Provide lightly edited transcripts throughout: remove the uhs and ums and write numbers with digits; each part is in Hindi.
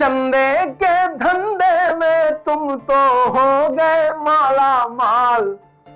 चंदे के धंधे में तुम तो हो गए माला माल,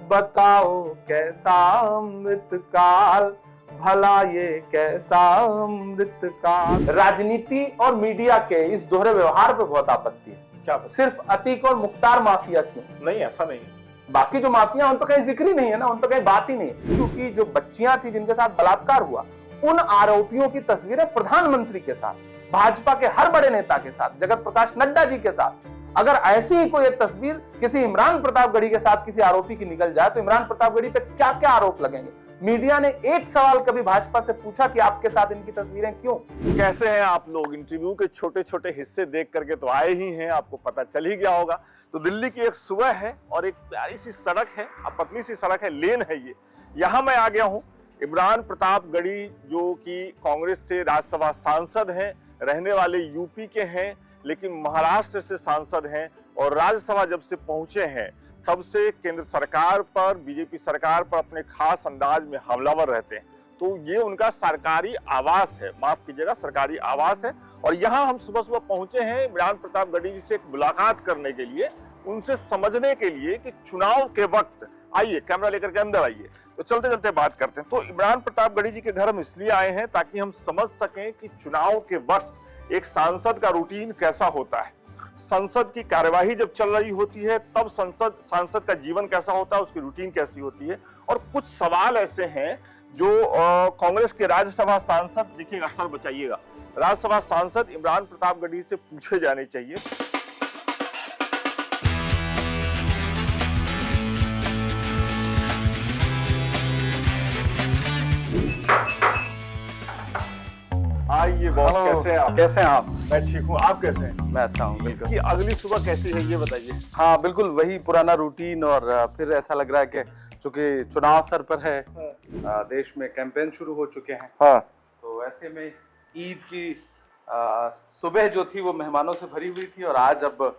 बताओ कैसा अमृत काल, भला ये कैसा अमृत काल। राजनीति और मीडिया के इस दोहरे व्यवहार पे बहुत आपत्ति है। क्या सिर्फ अतीक और मुख्तार माफिया क्यों? नहीं, ऐसा नहीं है। बाकी जो माफिया उन पर कहीं जिक्र ही नहीं है ना, उन पर कहीं बात ही नहीं है। क्योंकि जो बच्चियां थी जिनके साथ बलात्कार हुआ, उन आरोपियों की तस्वीरें प्रधानमंत्री के साथ, भाजपा के हर बड़े नेता के साथ, जगत प्रकाश नड्डा जी के साथ, अगर ऐसी ही कोई एक तस्वीर किसी इमरान प्रतापगढ़ी के साथ किसी आरोपी की निकल जाए तो इमरान प्रतापगढ़ी पे क्या क्या आरोप लगेंगे? मीडिया ने एक सवाल कभी भाजपा से पूछा कि आपके साथ इनकी तस्वीरें क्यों? कैसे हैं आप लोग? इंटरव्यू के छोटे छोटे हिस्से देख करके तो आए ही हैं, आपको पता चल ही गया होगा। तो दिल्ली की एक सुबह है और एक प्यारी सी सड़क है, पतली सी सड़क है, लेन है ये। यहाँ मैं आ गया हूँ। इमरान प्रतापगढ़ी जो कि कांग्रेस से राज्यसभा सांसद हैं, रहने वाले यूपी के हैं, लेकिन महाराष्ट्र से सांसद हैं और राज्यसभा जब से पहुंचे हैं तब से केंद्र सरकार पर, बीजेपी सरकार पर अपने खास अंदाज में हमलावर रहते हैं। तो ये उनका सरकारी आवास है, माफ कीजिएगा, सरकारी आवास है। और यहाँ हम सुबह सुबह पहुंचे हैं इमरान प्रतापगढ़ी जी से एक मुलाकात करने के लिए, उनसे समझने के लिए कि चुनाव के वक्त, आइए कैमरा लेकर के अंदर आइए, तो चलते चलते बात करते हैं। तो इमरान प्रतापगढ़ी जी के घर हम इसलिए आए हैं ताकि हम समझ सकें कि चुनाव के वक्त एक सांसद का रूटीन कैसा होता है, संसद की कार्यवाही जब चल रही होती है तब सांसद का जीवन कैसा होता है, उसकी रूटीन कैसी होती है। और कुछ सवाल ऐसे हैं जो कांग्रेस के राज्यसभा सांसद, देखिएगा सर बचाइएगा, राज्यसभा सांसद इमरान प्रतापगढ़ी से पूछे जाने चाहिए। आइए बॉस, कैसे हैं आप? कैसे हैं आप? मैं ठीक हूँ, आप कैसे हैं? मैं अच्छा हूँ, बिल्कुल। कि अगली सुबह कैसी है ये बताइए। हाँ बिल्कुल, वही पुराना रूटीन। और फिर ऐसा लग रहा है कि चूंकि चुनाव सर पर है, देश में कैंपेन शुरू हो चुके हैं। हाँ, तो ऐसे में ईद की सुबह जो थी वो मेहमानों से भरी हुई थी और आज अब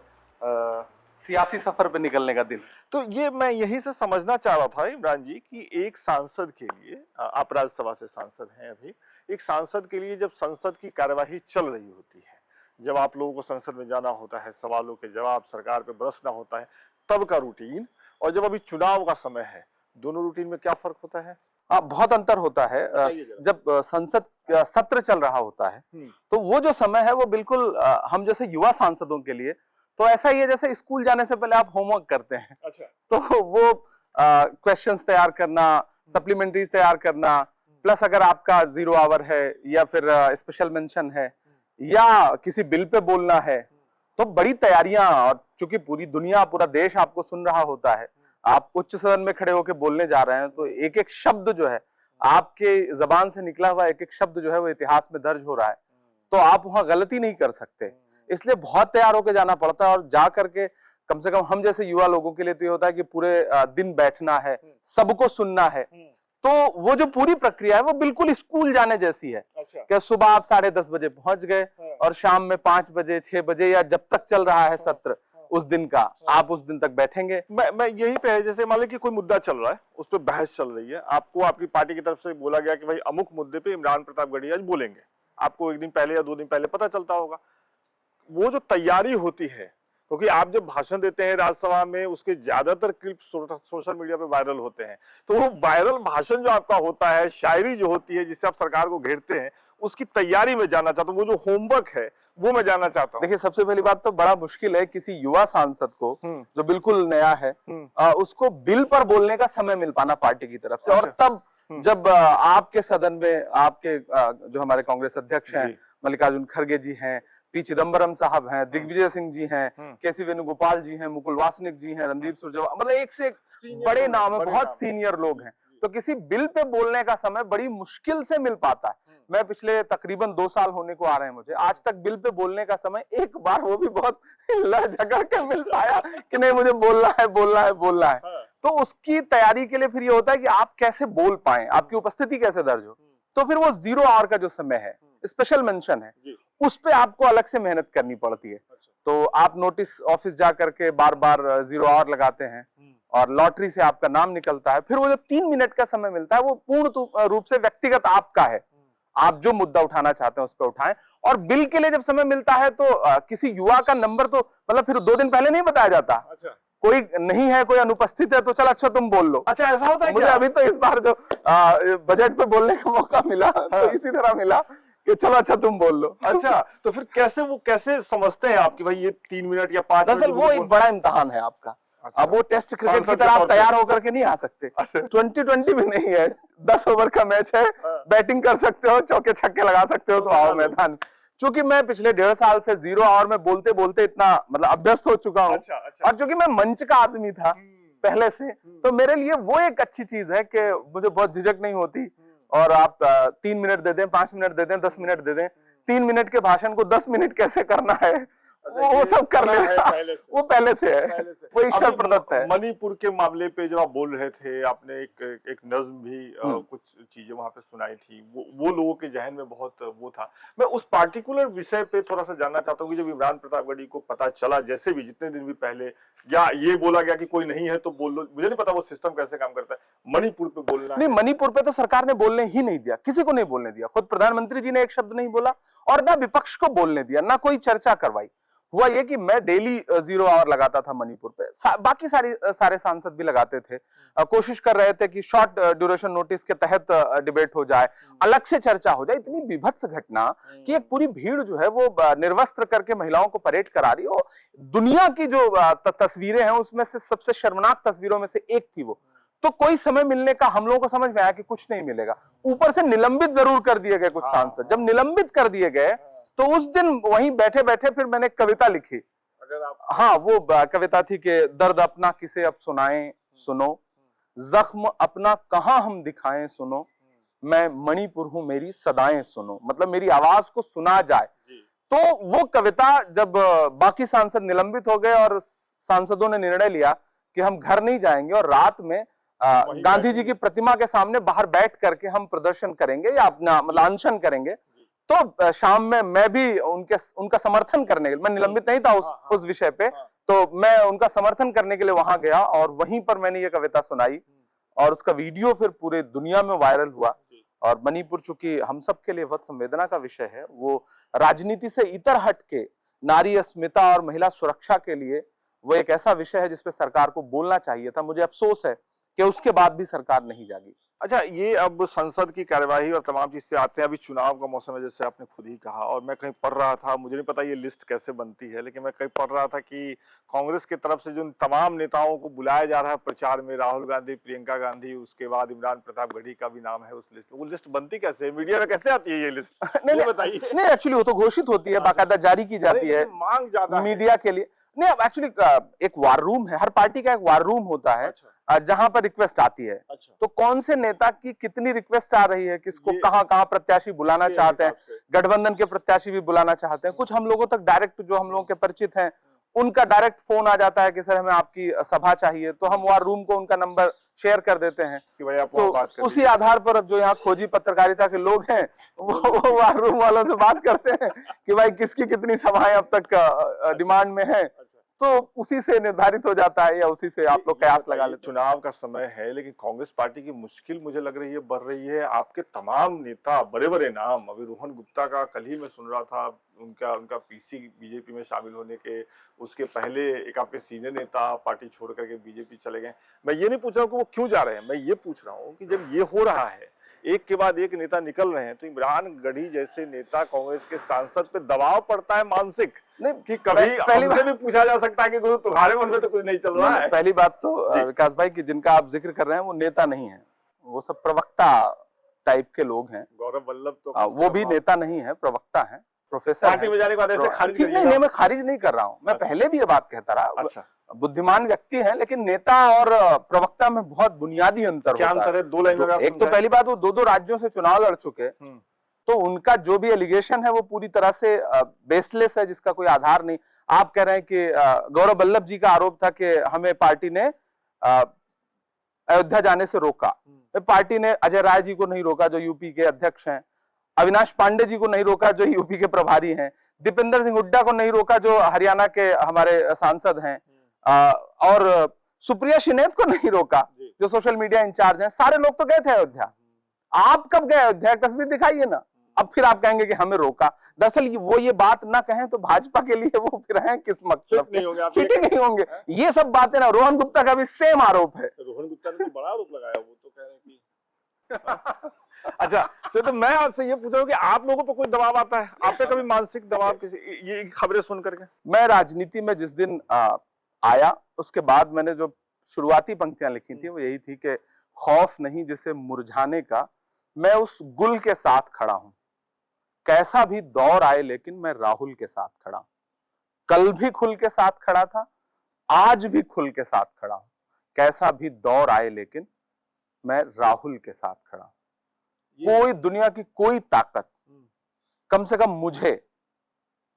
सियासी सफर पे निकलने का दिन। तो ये मैं यहीं से समझना चाह रहा था इमरान जी कि एक सांसद के लिए, आप राज्यसभा से सांसद हैं अभी, एक सांसद के लिए जब संसद की कार्यवाही चल रही होती है, जब आप लोगों को संसद में जाना होता है, सवालों के जवाब सरकार पे बरसना होता है, तब का रूटीन, और जब अभी चुनाव का समय है, दोनों रूटीन में क्या फर्क होता है? बहुत अंतर होता है। जब संसद सत्र चल रहा होता है तो वो जो समय है वो बिल्कुल हम जैसे युवा सांसदों के लिए तो ऐसा ही है जैसे स्कूल जाने से पहले आप होमवर्क करते हैं। अच्छा। तो वो क्वेश्चंस तैयार करना, सप्लीमेंट्रीज तैयार करना, प्लस अगर आपका 0 आवर है या फिर स्पेशल मेंशन है या किसी बिल पे बोलना है तो बड़ी तैयारियां, और चूंकि पूरी दुनिया, पूरा देश आपको सुन रहा होता है, आप उच्च सदन में खड़े होकर बोलने जा रहे हैं, तो एक एक शब्द जो है, आपके जबान से निकला हुआ एक एक शब्द जो है वो इतिहास में दर्ज हो रहा है, तो आप वहां गलती नहीं कर सकते। इसलिए बहुत तैयार होकर जाना पड़ता है। और जा करके कम से कम हम जैसे युवा लोगों के लिए तो ये होता है कि पूरे दिन बैठना है, सबको सुनना है। तो वो जो पूरी प्रक्रिया है वो बिल्कुल स्कूल जाने जैसी है। अच्छा। कि सुबह आप 10:30 बजे पहुंच गए और शाम में 5 बजे 6 बजे या जब तक चल रहा है सत्र उस दिन का, आप उस दिन तक बैठेंगे। मैं यही पे है, जैसे मान लीजिए कि कोई मुद्दा चल रहा है, उस पर बहस चल रही है, आपको आपकी पार्टी की तरफ से बोला गया कि भाई अमुक मुद्दे पे इमरान प्रतापगढ़ी आज बोलेंगे, आपको एक दिन पहले या 2 दिन पहले पता चलता होगा। वो जो तैयारी होती है, क्योंकि आप जब भाषण देते हैं राज्यसभा में, उसके ज्यादातर क्लिप सोशल मीडिया पे वायरल होते हैं, तो वो वायरल भाषण जो आपका होता है, शायरी जो होती है जिससे आप सरकार को घेरते हैं, उसकी तैयारी में जानना चाहता हूँ। वो जो होमवर्क है वो मैं जानना चाहता हूँ। देखिए, सबसे पहली बात तो बड़ा मुश्किल है किसी युवा सांसद को जो बिल्कुल नया है, उसको बिल पर बोलने का समय मिल पाना पार्टी की तरफ से। और तब जब आपके सदन में आपके जो हमारे कांग्रेस अध्यक्ष हैं, मल्लिकार्जुन खड़गे जी हैं, पी चिदम्बरम साहब हैं, दिग्विजय सिंह जी हैं, केसी वेणुगोपाल जी हैं, मुकुल वासनिक जी हैं, रणदीप सुरजेवाला, मतलब एक से एक बड़े नाम है, बहुत सीनियर लोग हैं। तो किसी बिल पे बोलने का समय बड़ी मुश्किल से मिल पाता है। मैं पिछले तकरीबन 2 साल होने को आ रहे हैं मुझे, आज तक बिल पे बोलने का समय एक बार, वो भी बहुत लड़ झगड़ के मिल पाया कि नहीं मुझे बोलना है बोलना है बोलना है। तो उसकी तैयारी के लिए फिर ये होता है कि आप कैसे बोल पाए, आपकी उपस्थिति कैसे दर्ज हो। तो फिर वो 0 आवर का जो समय है, स्पेशल मेंशन है, उस पे आपको अलग से मेहनत करनी पड़ती है। तो आप नोटिस ऑफिस जा करके बार बार 0 आवर लगाते हैं और लॉटरी से आपका नाम निकलता है। फिर वो जो 3 मिनट का समय मिलता है वो पूर्ण रूप से व्यक्तिगत आपका है। आप जो मुद्दा उठाना चाहते हैं उस पर उठाएं। और बिल के लिए जब समय मिलता है तो किसी युवा का नंबर तो मतलब फिर 2 दिन पहले नहीं बताया जाता। अच्छा, कोई नहीं है, कोई अनुपस्थित है तो चल अच्छा तुम बोल लो। अच्छा ऐसा होता है मुझे क्या? अभी तो इस बार जो बजट पे बोलने का मौका मिला तो इसी तरह मिला कि चलो अच्छा तुम बोल लो। अच्छा, तो फिर कैसे समझते हैं आप कि भाई ये 3 मिनट या 5 मिनट दरअसल वो एक बड़ा इम्तिहान है आपका। अच्छा। अब वो टेस्ट क्रिकेट की सांसद तरह के आप तौर पे। तैयार होकर के नहीं आ सकते। 2020 भी नहीं है, 10 ओवर का मैच है, बैटिंग कर सकते हो, चौके छक्के लगा सकते हो तो आओ मैदान। चूंकि मैं पिछले 1.5 साल से 0 आवर में बोलते बोलते इतना मतलब अभ्यस्त हो चुका हूँ, अच्छा, अच्छा। और चूंकि मैं मंच का आदमी था पहले से, तो मेरे लिए वो एक अच्छी चीज है कि मुझे बहुत झिझक नहीं होती। और आप 3 मिनट दे दें, 5 मिनट दे दें, 10 मिनट दे दें, 3 मिनट के भाषण को 10 मिनट कैसे करना है वो सब कर लेना वो पहले से है, वो ईश्वर प्रदत्त है। मणिपुर के मामले पे जब आप बोल रहे थे, आपने एक नज्म भी कुछ चीजें वहां पे सुनाई थी, वो लोगों के जहन में बहुत वो था। मैं उस पार्टिकुलर विषय पे थोड़ा सा जानना चाहता हूँ कि जब इमरान प्रतापगढ़ी को पता चला, जैसे भी जितने दिन भी पहले, या ये बोला गया कि कोई नहीं है तो बोल लो, मुझे नहीं पता वो सिस्टम कैसे काम करता है, मणिपुर पे बोलना नहीं, मणिपुर पे तो सरकार ने बोलने ही नहीं दिया, किसी को नहीं बोलने दिया, खुद प्रधानमंत्री जी ने एक शब्द नहीं बोला और ना विपक्ष को बोलने दिया, ना कोई चर्चा करवाई। हुआ ये कि मैं डेली 0 आवर लगाता था मणिपुर पे, बाकी सारे सांसद भी लगाते थे, कोशिश कर रहे थे कि शॉर्ट ड्यूरेशन नोटिस के तहत डिबेट हो जाए, अलग से चर्चा हो जाए। इतनी विभत्स घटना कि एक पूरी भीड़ जो है वो निर्वस्त्र करके महिलाओं को परेड करा रही हो। दुनिया की जो तस्वीरें हैं उसमें से सबसे शर्मनाक तस्वीरों में से एक थी वो। तो कोई समय मिलने का हम लोगों को समझ में आया कि कुछ नहीं मिलेगा, ऊपर से निलंबित जरूर कर दिए गए कुछ सांसद। जब निलंबित कर दिए गए तो उस दिन वहीं बैठे बैठे फिर मैंने कविता लिखी। अगर आप हाँ, वो कविता थी कि दर्द अपना किसे अब सुनाएं सुनो, जख्म अपना कहां हम दिखाएं सुनो, मैं मणिपुर हूं मेरी सदाएं सुनो, मतलब मेरी आवाज को सुना जाए। तो वो कविता जब बाकी सांसद निलंबित हो गए और सांसदों ने निर्णय लिया कि हम घर नहीं जाएंगे और रात में गांधी जी की प्रतिमा के सामने बाहर बैठ करके हम प्रदर्शन करेंगे या अपना मतलब अनशन करेंगे, तो शाम में मैं भी उनका समर्थन करने के लिए, मैं निलंबित नहीं था उस विषय पे, तो मैं उनका समर्थन करने के लिए वहां गया और वहीं पर मैंने ये कविता सुनाई और उसका वीडियो फिर पूरे दुनिया में वायरल हुआ। और मणिपुर चूंकि हम सब के लिए बहुत संवेदना का विषय है, वो राजनीति से इतर हट के नारी अस्मिता और महिला सुरक्षा के लिए वो एक ऐसा विषय है जिसपे सरकार को बोलना चाहिए था। मुझे अफसोस है कि उसके बाद भी सरकार नहीं जागी। अच्छा, ये अब संसद की कार्यवाही और तमाम चीज से आते हैं, अभी चुनाव का मौसम है जैसे आपने खुद ही कहा, और मैं कहीं पढ़ रहा था, मुझे नहीं पता ये लिस्ट कैसे बनती है, लेकिन मैं कहीं पढ़ रहा था कि कांग्रेस की तरफ से जो तमाम नेताओं को बुलाया जा रहा है प्रचार में, राहुल गांधी, प्रियंका गांधी, उसके बाद इमरान प्रतापगढ़ी का भी नाम है उस लिस्ट में। वो लिस्ट बनती कैसे है, मीडिया में कैसे आती है ये लिस्ट? नहीं बताइए। नहीं, एक्चुअली वो तो घोषित होती है, बाकायदा जारी की जाती है, मांग ज्यादा मीडिया के लिए नहीं। अब एक्चुअली एक वार रूम है, हर पार्टी का एक वार रूम होता है। अच्छा। जहां पर रिक्वेस्ट आती है। अच्छा। तो कौन से नेता की कितनी रिक्वेस्ट आ रही है, किसको कहां प्रत्याशी बुलाना चाहते हैं, गठबंधन के प्रत्याशी भी बुलाना चाहते हैं, कुछ हम लोगों तक डायरेक्ट जो हम लोगों के परिचित हैं उनका डायरेक्ट फोन आ जाता है कि सर हमें आपकी सभा चाहिए, तो हम वार रूम को उनका नंबर शेयर कर देते हैं कि भाई आप तो बात उसी आधार पर अब जो यहाँ खोजी पत्रकारिता के लोग हैं वो वार रूम वालों से बात करते हैं कि भाई किसकी कितनी सभाएं अब तक डिमांड में है, तो उसी से निर्धारित हो जाता है या उसी से आप लोग कयास लगा लेते। चुनाव का समय है, लेकिन कांग्रेस पार्टी की मुश्किल मुझे लग रही है बढ़ रही है। आपके तमाम नेता बड़े बड़े नाम, अभी रोहन गुप्ता का कल ही मैं सुन रहा था, उनका पीसी बीजेपी में शामिल होने के, उसके पहले एक आपके सीनियर नेता पार्टी छोड़ करके बीजेपी चले गए। मैं ये नहीं पूछ रहा हूँ कि वो क्यों जा रहे हैं, मैं ये पूछ रहा हूँ कि जब ये हो रहा है, एक के बाद एक नेता निकल रहे हैं, तो इमरान गढ़ी जैसे नेता, कांग्रेस के सांसद पे दबाव पड़ता है मानसिक, नहीं कि कभी हमसे भी पूछा जा सकता है कि तुम्हारे मन में तो कुछ नहीं चल रहा है। पहली बात तो विकास भाई की जिनका आप जिक्र कर रहे हैं वो नेता नहीं है, वो सब प्रवक्ता टाइप के लोग हैं। गौरव वल्लभ तो वो भी नेता नहीं है, प्रवक्ता है, प्रोफेसर पार्टी में जाने के बाद ऐसे खारिज नहीं, मैं खारिज नहीं कर रहा हूँ, मैं पहले भी ये बात कहता रहा। अच्छा, बुद्धिमान व्यक्ति है, लेकिन नेता और प्रवक्ता में बहुत बुनियादी अंतर क्या अंतर है? दो लाइन में एक तो पहली बात वो दो राज्यों से चुनाव लड़ चुके, तो उनका जो भी एलिगेशन है वो पूरी तरह से बेसलेस है, जिसका कोई आधार नहीं। आप कह रहे हैं कि गौरव वल्लभ जी का आरोप था कि हमें पार्टी ने अयोध्या जाने से रोका, पार्टी ने अजय राय जी को नहीं रोका जो यूपी के अध्यक्ष हैं, अविनाश पांडे जी को नहीं रोका जो यूपी के प्रभारी हैं, दीपेंद्र सिंह हुड्डा को नहीं रोका जो हरियाणा के हमारे सांसद हैं, और सुप्रिया शिनेत को नहीं रोका जो सोशल मीडिया इंचार्ज हैं। सारे लोग तो गए थे अयोध्या। आप कब गए अयोध्या, एक तस्वीर दिखाइए ना, अब फिर आप कहेंगे कि हमें रोका। दरअसल वो ये बात ना कहें तो भाजपा के लिए वो फिर हैं किस मतलब नहीं होंगे, फिट ही नहीं होंगे। ये सब बातें ना, रोहन गुप्ता का भी सेम आरोप है। रोहन गुप्ता ने तो बड़ा आरोप लगाया, वो तो कह रहे हैं कि अच्छा, तो मैं आपसे ये पूछ रहा हूँ कि आप लोगों पर कोई दबाव आता है? आप पे कभी मानसिक दबाव किसी ये खबरें सुन करके? मैं राजनीति में जिस दिन आया उसके बाद मैंने जो शुरुआती पंक्तियां लिखी थी वो यही थी कि खौफ नहीं जिसे मुरझाने का, मैं उस गुल के साथ खड़ा हूं। कैसा भी दौर आए लेकिन मैं राहुल के साथ खड़ा हूं। कल भी खुल के साथ खड़ा था, आज भी खुल के साथ खड़ा हूं। कैसा भी दौर आए लेकिन मैं राहुल के साथ खड़ा हूं। कोई दुनिया की कोई ताकत कम से कम मुझे,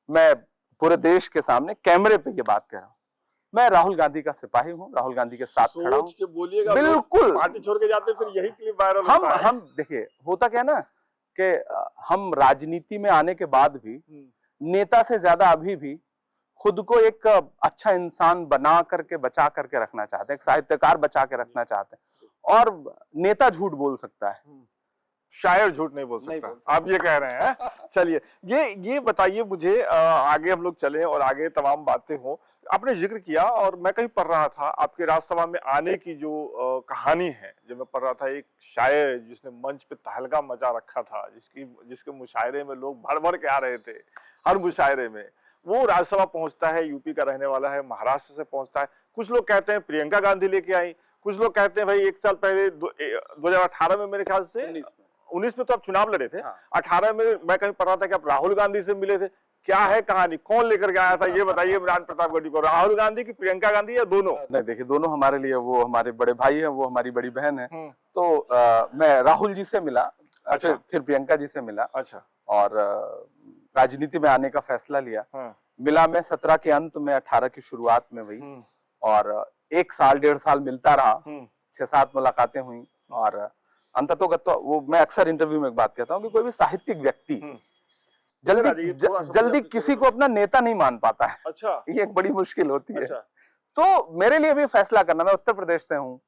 मैं पूरे देश के सामने कैमरे पे ये बात कह रहा हूं, मैं राहुल गांधी का सिपाही हूं, राहुल गांधी के साथ खड़ा हूं। सोच के बोलिएगा, बिल्कुल पार्टी छोड़ के जाते फिर यही क्लिप वायरल होता है। हम देखिए होता क्या ना कि हम राजनीति में आने के बाद भी नेता से ज्यादा अभी भी खुद को एक अच्छा इंसान बना करके बचा करके रखना चाहते हैं, एक साहित्यकार बचा के रखना चाहते हैं। और नेता झूठ बोल सकता है, शायर झूठ नहीं बोल सकता, आप ये कह रहे हैं। चलिए ये बताइए मुझे, आगे हम लोग चले और आगे तमाम बातें हों। आपने जिक्र किया और मैं कहीं पढ़ रहा था आपके राज्यसभा में आने की जो कहानी है, जो मैं पढ़ रहा था, एक शायर जिसने मंच पे तहलका मचा रखा था, जिसके मुशायरे में लोग भर भर के आ रहे थे, हर मुशायरे में वो राज्यसभा पहुंचता है, यूपी का रहने वाला है, महाराष्ट्र से पहुंचता है। कुछ लोग कहते हैं प्रियंका गांधी लेके आई, कुछ लोग कहते हैं भाई 1 साल पहले 2018 में मेरे ख्याल से 19 में तो आप चुनाव लड़े थे, 18 में मैं कहीं पढ़ रहा था कि आप राहुल गांधी से मिले थे। क्या है कहानी, कौन लेकर के आया था ये बताइए इमरान प्रतापगढ़ी को, राहुल गांधी की प्रियंका गांधी या दोनों? नहीं देखिए, दोनों हमारे लिए, वो हमारे बड़े भाई हैं, वो हमारी बड़ी बहन है। तो मैं राहुल जी से मिला, अच्छा। फिर प्रियंका जी से मिला। अच्छा। और राजनीति में आने का फैसला लिया। मिला मैं 17 के अंत में, 18 की शुरुआत में वही, और 1 साल 1.5 साल मिलता रहा, 6-7 मुलाकातें हुई। और अंततोगत्वा वो मैं अक्सर इंटरव्यू में एक बात कहता हूँ कि कोई भी साहित्यिक व्यक्ति जल्दी किसी को अपना नेता नहीं मान पाता है। अच्छा। ये एक बड़ी मुश्किल होती है। अच्छा। तो मेरे लिए भी फैसला करना, मैं उत्तर प्रदेश से हूँ,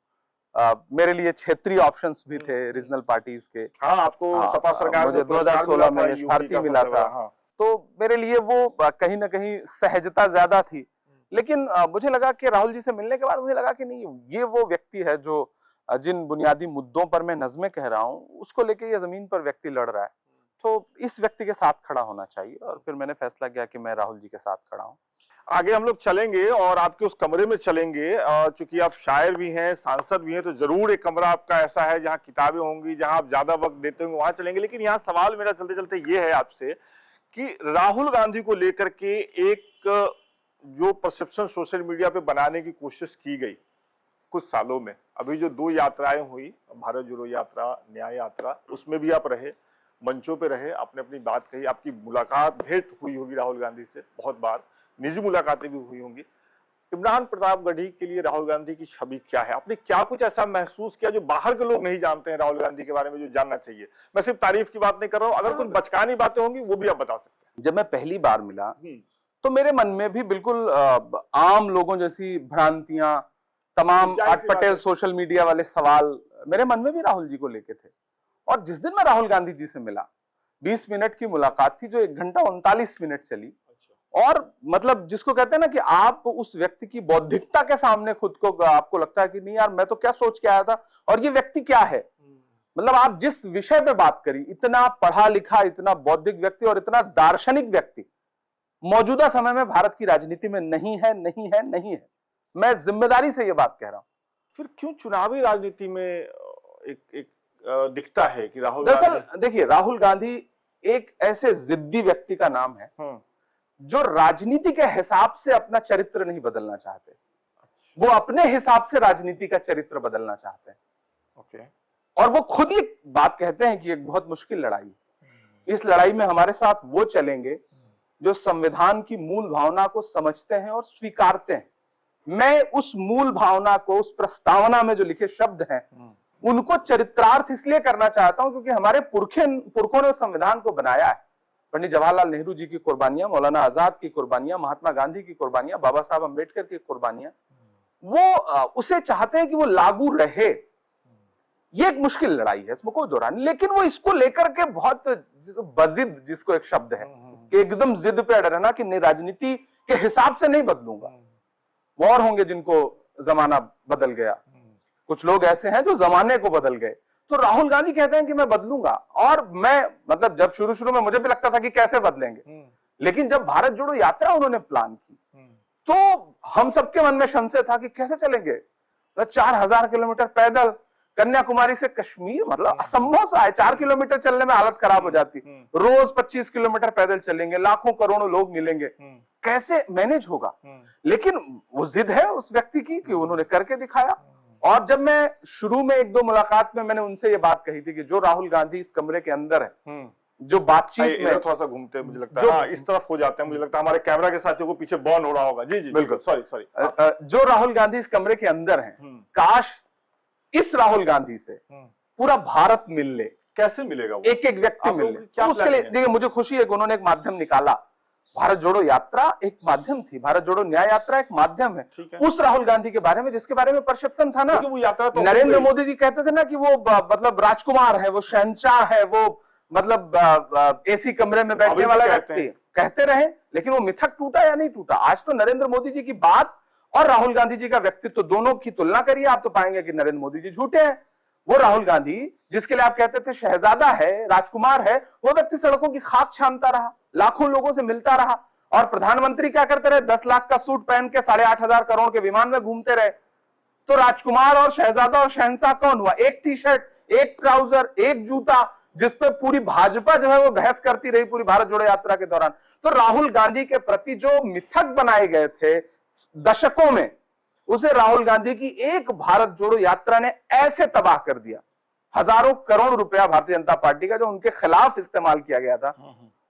मेरे लिए क्षेत्रीय ऑप्शंस भी थे रीजनल पार्टीज के। हाँ, आपको सपा सरकार मुझे 2016 में यश भारती मिला था। तो मेरे लिए वो कहीं ना कहीं सहजता ज्यादा थी। लेकिन मुझे लगा कि राहुल जी से मिलने के बाद मुझे लगा कि नहीं, ये वो व्यक्ति है जो जिन बुनियादी मुद्दों पर मैं नज़्में कह रहा हूँ उसको लेके ये जमीन पर व्यक्ति लड़ रहा है, तो इस व्यक्ति के साथ खड़ा होना चाहिए। और फिर मैंने फैसला किया कि मैं राहुल जी के साथ खड़ा हूँ। आगे हम लोग चलेंगे और आपके उस कमरे में चलेंगे, चूंकि आप शायर भी हैं, सांसद भी हैं, तो जरूर एक कमरा आपका ऐसा है जहां किताबें होंगी, जहां आप ज्यादा वक्त देते होंगे, वहां चलेंगे। लेकिन यहाँ सवाल मेरा चलते चलते ये है आपसे कि राहुल गांधी को लेकर के एक जो परसेप्शन सोशल मीडिया पे बनाने की कोशिश की गई कुछ सालों में, अभी जो 2 यात्राएं हुई, भारत जोड़ो यात्रा, न्याय यात्रा, उसमें भी आप रहे, मंचों पे रहे, आपने अपनी बात कही, आपकी मुलाकात भेंट हुई होगी राहुल गांधी से बहुत बार, निजी मुलाकातें भी हुई होंगी। इमरान प्रतापगढ़ी के लिए राहुल गांधी की छवि क्या है? आपने क्या कुछ ऐसा महसूस किया जो बाहर के लोग नहीं जानते हैं राहुल गांधी के बारे में, जो जानना चाहिए? मैं सिर्फ तारीफ की बात नहीं कर रहा हूं, अगर कुछ बचकानी बातें होंगी वो भी आप बता सकते हैं। जब मैं पहली बार मिला तो मेरे मन में भी बिल्कुल आम लोगों जैसी भ्रांतियां, तमाम अटपटे सोशल मीडिया वाले सवाल मेरे मन में भी राहुल जी को लेके थे। और जिस दिन मैं राहुल गांधी जी से मिला, 20 मिनट की मुलाकात थी जो 1 घंटा 39 मिनट चली। और मतलब जिसको कहते हैं ना कि आप उस व्यक्ति की बौद्धिकता के सामने खुद को, आपको लगता है कि नहीं यार मैं तो क्या सोच के आया था और ये व्यक्ति क्या है। मतलब आप जिस विषय पे बात करी, इतना पढ़ा लिखा, इतना बौद्धिक व्यक्ति और इतना दार्शनिक व्यक्ति मौजूदा समय में भारत की राजनीति में नहीं है, नहीं है, नहीं है। मैं जिम्मेदारी से ये बात कह रहा हूं। फिर क्यों चुनावी राजनीति में एक दिखता है कि राहुल दरअसल देखिए, राहुल गांधी एक ऐसे जिद्दी व्यक्ति का नाम है जो राजनीति के हिसाब से अपना चरित्र नहीं बदलना चाहते, वो अपने हिसाब से राजनीति का चरित्र बदलना चाहते हैं। ओके। और वो खुद ही बात कहते हैं कि एक बहुत मुश्किल लड़ाई, इस लड़ाई में हमारे साथ वो चलेंगे जो संविधान की मूल भावना को समझते हैं और स्वीकारते हैं। मैं उस मूल भावना को, उस प्रस्तावना में जो लिखे शब्द हैं, उनको चरित्रार्थ इसलिए करना चाहता हूं क्योंकि हमारे पुरखों ने संविधान को बनाया है। पंडित जवाहरलाल नेहरू जी की कुर्बानियां, मौलाना आजाद की कुर्बानियां, महात्मा गांधी की कुर्बानियां, बाबा साहब अम्बेडकर की कुर्बानियां, वो उसे चाहते हैं कि वो लागू रहे। ये एक मुश्किल लड़ाई है, इसमें कोई दो राय नहीं, लेकिन वो इसको लेकर के बहुत बजिद, जिसको एक शब्द है कि एकदम जिद पे अड़ रहना कि नहीं, राजनीति के हिसाब से नहीं बदलूंगा। और होंगे जिनको जमाना बदल गया, कुछ लोग ऐसे हैं जो जमाने को बदल गए। तो राहुल गांधी कहते हैं कि मैं बदलूंगा, और मैं मतलब जब शुरू शुरू में मुझे भी लगता था कि कैसे बदलेंगे, लेकिन जब भारत जोड़ो यात्रा उन्होंने प्लान की तो हम सबके मन में संशय था कि कैसे चलेंगे। 4000 किलोमीटर पैदल कन्याकुमारी से कश्मीर, मतलब असंभव सा है। 4 किलोमीटर चलने में हालत खराब हो जाती। रोज 25 किलोमीटर पैदल चलेंगे, लाखों करोड़ों लोग मिलेंगे, कैसे मैनेज होगा। लेकिन वो जिद है उस व्यक्ति की कि उन्होंने करके दिखाया। और जब मैं शुरू में एक दो मुलाकात में मैंने उनसे ये बात कही थी कि जो राहुल गांधी इस कमरे के अंदर है, जो बातचीत में थोड़ा सा घूमते हैं, मुझे लगता है हाँ, इस तरफ हो जाते हैं, मुझे लगता है हमारे कैमरा के साथियों को पीछे बॉर्न हो रहा होगा। जी जी बिल्कुल, सॉरी। जो राहुल गांधी इस कमरे के अंदर हैं, काश इस राहुल गांधी से पूरा भारत मिल ले। कैसे मिलेगा वो? एक एक व्यक्ति मिल ले। तो उसके लिए देखिए मुझे खुशी है कि उन्होंने एक माध्यम निकाला। भारत जोड़ो यात्रा एक माध्यम थी, भारत जोड़ो न्याय यात्रा एक माध्यम है। उस राहुल गांधी के बारे में जिसके बारे में परसेप्शन था ना, वो यात्रा तो नरेंद्र मोदी जी कहते थे ना कि वो मतलब राजकुमार है, वो शहंशाह है, वो मतलब एसी कमरे में बैठने वाला व्यक्ति, कहते रहे। लेकिन वो मिथक टूटा या नहीं टूटा? आज तो नरेंद्र मोदी जी की बात और राहुल गांधी जी का व्यक्तित्व दोनों की तुलना करिए, आप तो पाएंगे कि नरेंद्र मोदी जी झूठे हैं। वो राहुल गांधी जिसके लिए आप कहते थे शहजादा है, राजकुमार है, वो व्यक्ति सड़कों की खाक छानता रहा, लाखों लोगों से मिलता रहा। और प्रधानमंत्री क्या करते रहे? 10 लाख का सूट पहन के 8,500 करोड़ के विमान में घूमते रहे। तो राजकुमार और शहजादा और शहंशाह कौन हुआ? एक टी शर्ट, एक ट्राउजर, एक जूता, जिसपे पूरी भाजपा जो है वो बहस करती रही पूरी भारत जोड़ो यात्रा के दौरान। तो राहुल गांधी के प्रति जो मिथक बनाए गए थे दशकों में, उसे राहुल गांधी की एक भारत जोड़ो यात्रा ने ऐसे तबाह कर दिया। हजारों करोड़ रुपया भारतीय जनता पार्टी का जो उनके खिलाफ इस्तेमाल किया गया था,